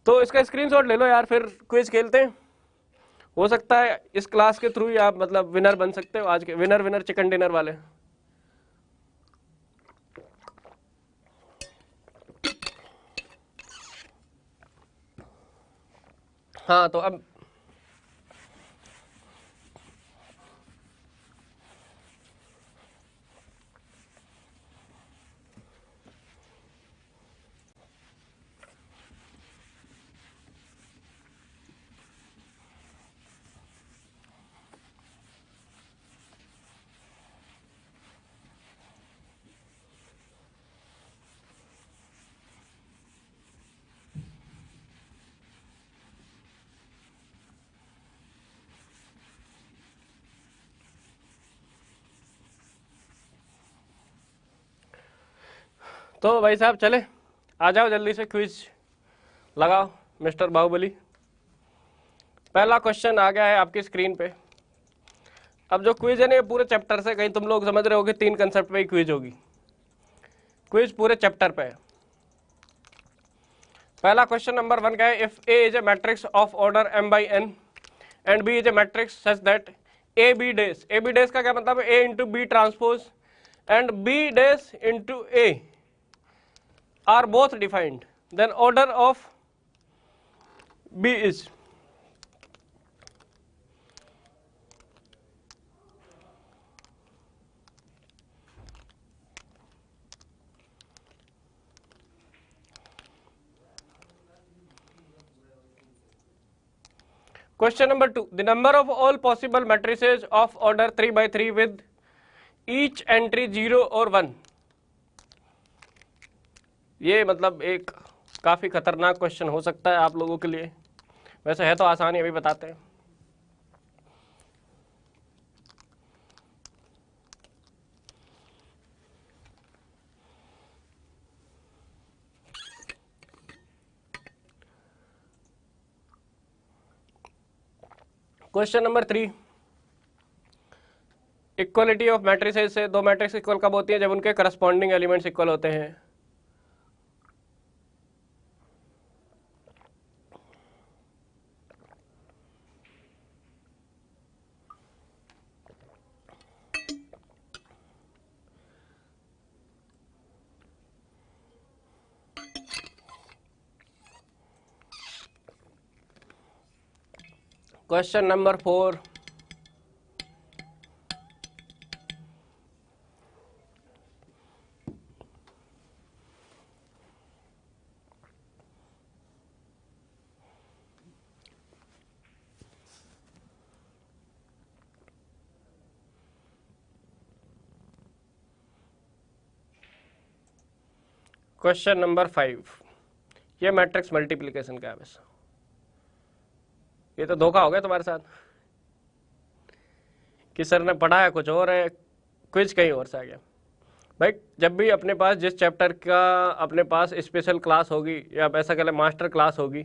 तो इसका स्क्रीनशॉट ले लो यार, फिर क्विज खेलते हैं। हो सकता है इस क्लास के थ्रू ही आप मतलब विनर बन सकते हो, आज के विनर चिकन डिनर वाले। हाँ तो अब तो भाई साहब चले, आ जाओ जल्दी से, क्विज लगाओ मिस्टर बाहुबली। पहला क्वेश्चन आ गया है आपकी स्क्रीन पे। अब जो क्विज है ना, ये पूरे चैप्टर से, कहीं तुम लोग समझ रहे हो कि 3 कंसेप्ट पे ही क्विज होगी, क्विज पूरे चैप्टर पे है। पहला क्वेश्चन नंबर 1 का है, if A is a matrix of order m/n and B is a matrix such that A B dash का क्या मतलब है, A into B transpose and B dash into A are both defined, then order of B is question number 2, the number of all possible matrices of order 3/3 with each entry 0 or 1। ये मतलब एक काफी खतरनाक question हो सकता है आप लोगों के लिए, वैसे है तो आसान ही, अभी बताते हैं। Question number 3, equality of matrices से दो मैट्रिक्स इक्वल कब होती है, जब उनके करस्पॉन्डिंग एलिमेंट्स इक्वल होते हैं। क्वेश्चन नंबर 4, क्वेश्चन नंबर 5, ये मैट्रिक्स मल्टीप्लिकेशन का है। बस ये तो धोखा हो गया तुम्हारे साथ कि सर ने पढ़ाया कुछ और है, क्विज कहीं और से आ गया। भाई जब भी अपने पास जिस चैप्टर का अपने पास स्पेशल क्लास होगी या ऐसा कह लें मास्टर क्लास होगी,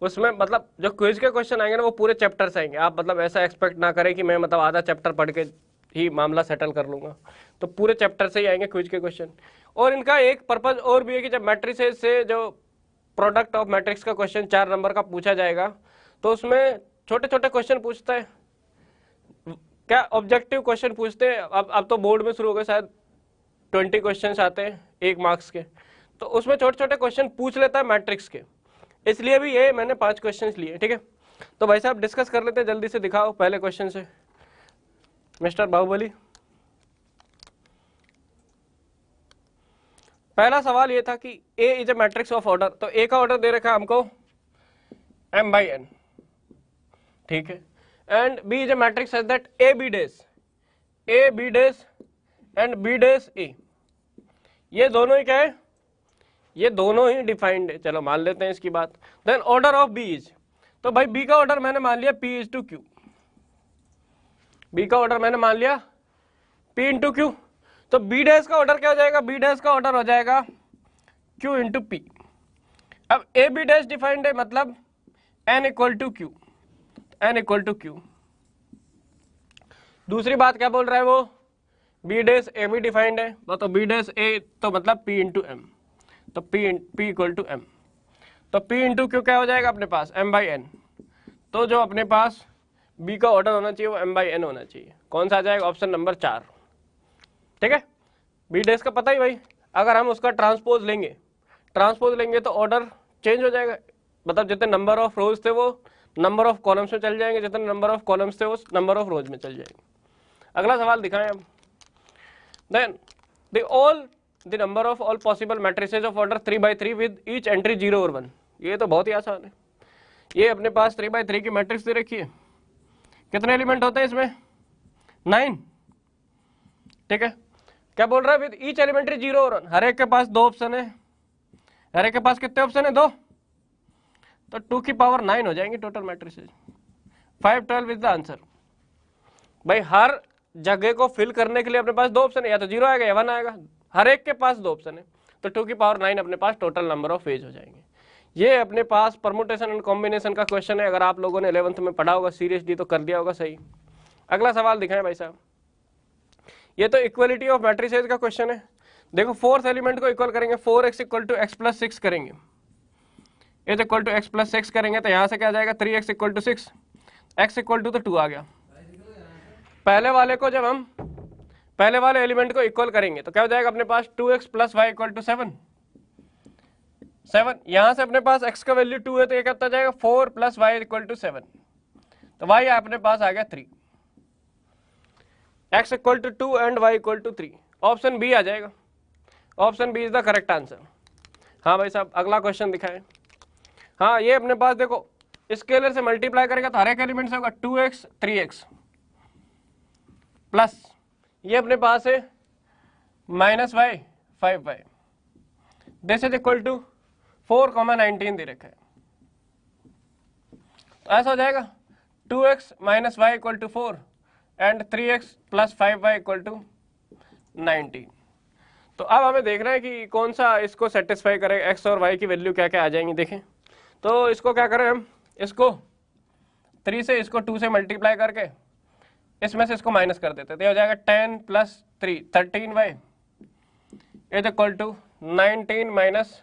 उसमें मतलब जो क्विज के क्वेश्चन आएंगे ना वो पूरे चैप्टर से आएंगे। आप मतलब ऐसा एक्सपेक्ट ना करें कि मैं मतलब आधा चैप्टर पढ़ के ही मामला सेटल कर लूँगा, तो पूरे चैप्टर से ही आएंगे क्विज के क्वेश्चन। और इनका एक पर्पज़ और भी है कि जब मैट्रिसेस से जो प्रोडक्ट ऑफ मैट्रिक्स का क्वेश्चन 4 नंबर का पूछा जाएगा तो उसमें छोटे छोटे क्वेश्चन पूछता है, क्या ऑब्जेक्टिव क्वेश्चन पूछते हैं। अब तो बोर्ड में शुरू हो गए, शायद 20 क्वेश्चन आते हैं 1 मार्क्स के, तो उसमें छोटे छोटे क्वेश्चन पूछ लेता है मैट्रिक्स के, इसलिए भी ये मैंने 5 क्वेश्चन लिए। ठीक है, तो भाई साहब डिस्कस कर लेते हैं, जल्दी से दिखाओ पहले क्वेश्चन से मिस्टर बाहुबली। पहला सवाल ये था कि A is a matrix of order, तो A का ऑर्डर दे रखा है हमको m/n, ठीक है, and B is a matrix such that A B dash and B dash A, ये दोनों ही क्या है, ये दोनों ही डिफाइंड है। चलो मान लेते हैं इसकी बात। Then order of B is, तो भाई B का ऑर्डर मैंने मान लिया P is to Q, B का ऑर्डर मैंने मान लिया P इंटू Q, तो B डैश का ऑर्डर क्या हो जाएगा, B डैश का ऑर्डर हो जाएगा Q इंटू P। अब A B डैश डिफाइंड है, मतलब N equal to Q, N equal to Q। दूसरी बात क्या बोल रहा है वो, B डैश A भी डिफाइंड है, तो B डैश A तो मतलब P इंटू M, तो P इक्वल टू M, तो P इंटू Q क्या हो जाएगा अपने पास M/N, तो जो अपने पास B का ऑर्डर होना चाहिए वो M/N होना चाहिए। कौन सा आ जाएगा, ऑप्शन नंबर 4। ठीक है, B डैश का पता ही भाई, अगर हम उसका ट्रांसपोज लेंगे तो ऑर्डर चेंज हो जाएगा, मतलब जितने नंबर ऑफ रोज थे वो नंबर ऑफ कॉलम्स में चल जाएंगे, जितने नंबर ऑफ कॉलम्स थे वो नंबर ऑफ रोज में चल जाएंगे। अगला सवाल दिखाएं हम। Then the number of all possible matrices of order 3/3 with each entry 0 और 1, ये तो बहुत ही आसान है। ये अपने पास 3/3 की मैट्रिक्स दे रखी है, कितने एलिमेंट होते हैं इसमें, 9, ठीक है। क्या बोल रहा है, विद ईच एलिमेंट्री 0 और 1, हर एक के पास 2 ऑप्शन है, हर एक के पास कितने ऑप्शन है, 2, तो 2 की पावर 9 हो जाएंगे total matrices. 5 12 is the answer. भाई हर जगह को फिल करने के लिए अपने पास 2 ऑप्शन है, या तो 0 आएगा या 1 आएगा, हर एक के पास 2 ऑप्शन है, तो 2 की पावर 9 अपने पास टोटल नंबर ऑफ वेज हो जाएंगे। ये अपने पास परमुटेशन एंड कॉम्बिनेशन का क्वेश्चन है, अगर आप लोगों ने 11th में पढ़ा होगा सीरियसली तो कर दिया होगा सही। अगला सवाल दिखाएं भाई साहब, ये तो इक्वलिटी ऑफ मैट्रिसेस का क्वेश्चन है। देखो 4th एलिमेंट को इक्वल करेंगे, 4x equal to x plus 6 करेंगे, is equal to x plus 6 करेंगे, तो यहाँ से क्या आ जाएगा 3x equal to 6, x equal to तो 2 आ गया। पहले वाले को जब हम पहले वाले एलिमेंट को इक्वल करेंगे तो क्या हो जाएगा अपने पास 2x plus y equal to 7, यहाँ से अपने पास x का वैल्यू 2 है, तो ये कितना जाएगा 4 प्लस वाई इक्वल टू 7, तो y अपने पास आ गया 3, x equal to 2 and y equal to 3, option B आ जाएगा, option B is the correct answer. हाँ भाई साहब अगला क्वेश्चन दिखाएं। हाँ ये अपने पास देखो स्केलर से मल्टीप्लाई करेगा तो हर एक एलिमेंट से होगा 2x 3x प्लस ये अपने पास है -y 5y, this is equal to 4,19 दे रखा है, तो ऐसा हो जाएगा 2x minus y equal to 4 and 3x plus 5y equal to 19। तो अब हमें देखना है कि कौन सा इसको सेटिस्फाई करेगा, x और y की वैल्यू क्या क्या आ जाएंगी। देखें तो इसको क्या करें हम, इसको 3 से इसको 2 से मल्टीप्लाई करके इसमें से इसको माइनस कर देते, तो हो जाएगा 10 plus 3 13y is equal to 19 minus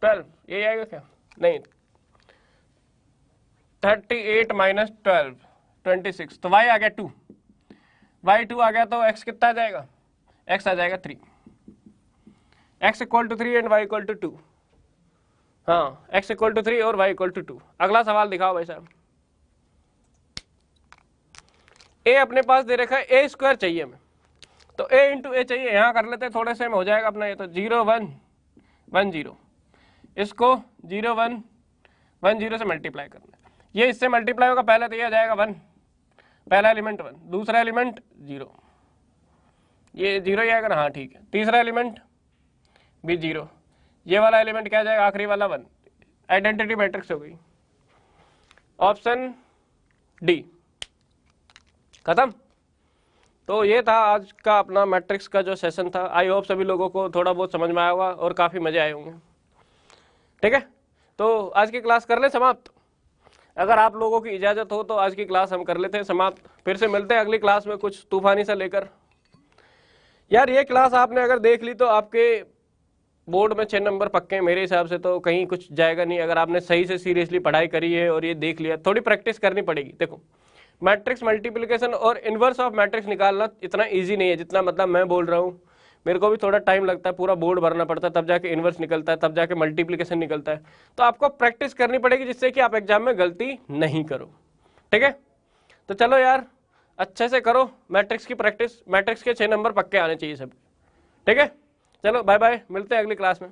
12, ये आएगा क्या, नहीं 38 माइनस 12 26, तो y आ गया 2, y2 आ गया, तो x कितना आ जाएगा, x आ जाएगा 3, x equal to 3 and y equal to 2। हाँ x इक्वल टू 3 और y इक्वल टू 2। अगला सवाल दिखाओ भाई साहब। ए अपने पास दे रखा है, ए स्क्वायर चाहिए हमें, तो ए इंटू ए चाहिए। यहाँ कर लेते हैं थोड़े से में हो जाएगा अपना ये, तो 0 1 1 0, इसको 0 1 1 0 से मल्टीप्लाई करना है, ये इससे मल्टीप्लाई होगा, पहले तो ये आ जाएगा 1, पहला एलिमेंट 1, दूसरा एलिमेंट 0, ये 0 ही आएगा ना, हाँ ठीक है, तीसरा एलिमेंट भी 0, ये वाला एलिमेंट क्या आ जाएगा, आखिरी वाला 1, आइडेंटिटी मैट्रिक्स हो गई। ऑप्शन डी खत्म। तो ये था आज का अपना मैट्रिक्स का जो सेशन था। आई होप सभी लोगों को थोड़ा बहुत समझ में आया होगा और काफ़ी मज़े आए होंगे। ठीक है, तो आज की क्लास कर ले समाप्त। अगर आप लोगों की इजाज़त हो तो आज की क्लास हम कर लेते हैं समाप्त, फिर से मिलते हैं अगली क्लास में कुछ तूफानी सा लेकर। यार ये क्लास आपने अगर देख ली तो आपके बोर्ड में 6 नंबर पक्के हैं मेरे हिसाब से, तो कहीं कुछ जाएगा नहीं अगर आपने सही से सीरियसली पढ़ाई करी है और ये देख लिया। थोड़ी प्रैक्टिस करनी पड़ेगी। देखो, मैट्रिक्स मल्टीप्लिकेशन और इन्वर्स ऑफ मैट्रिक्स निकालना इतना इजी नहीं है जितना मतलब मैं बोल रहा हूँ। मेरे को भी थोड़ा टाइम लगता है, पूरा बोर्ड भरना पड़ता है, तब जाके इन्वर्स निकलता है, तब जाके मल्टीप्लिकेशन निकलता है। तो आपको प्रैक्टिस करनी पड़ेगी जिससे कि आप एग्जाम में गलती नहीं करो। ठीक है, तो चलो यार अच्छे से करो मैट्रिक्स की प्रैक्टिस। मैट्रिक्स के 6 नंबर पक्के आने चाहिए सब। ठीक है, चलो बाय बाय, मिलते हैं अगली क्लास में।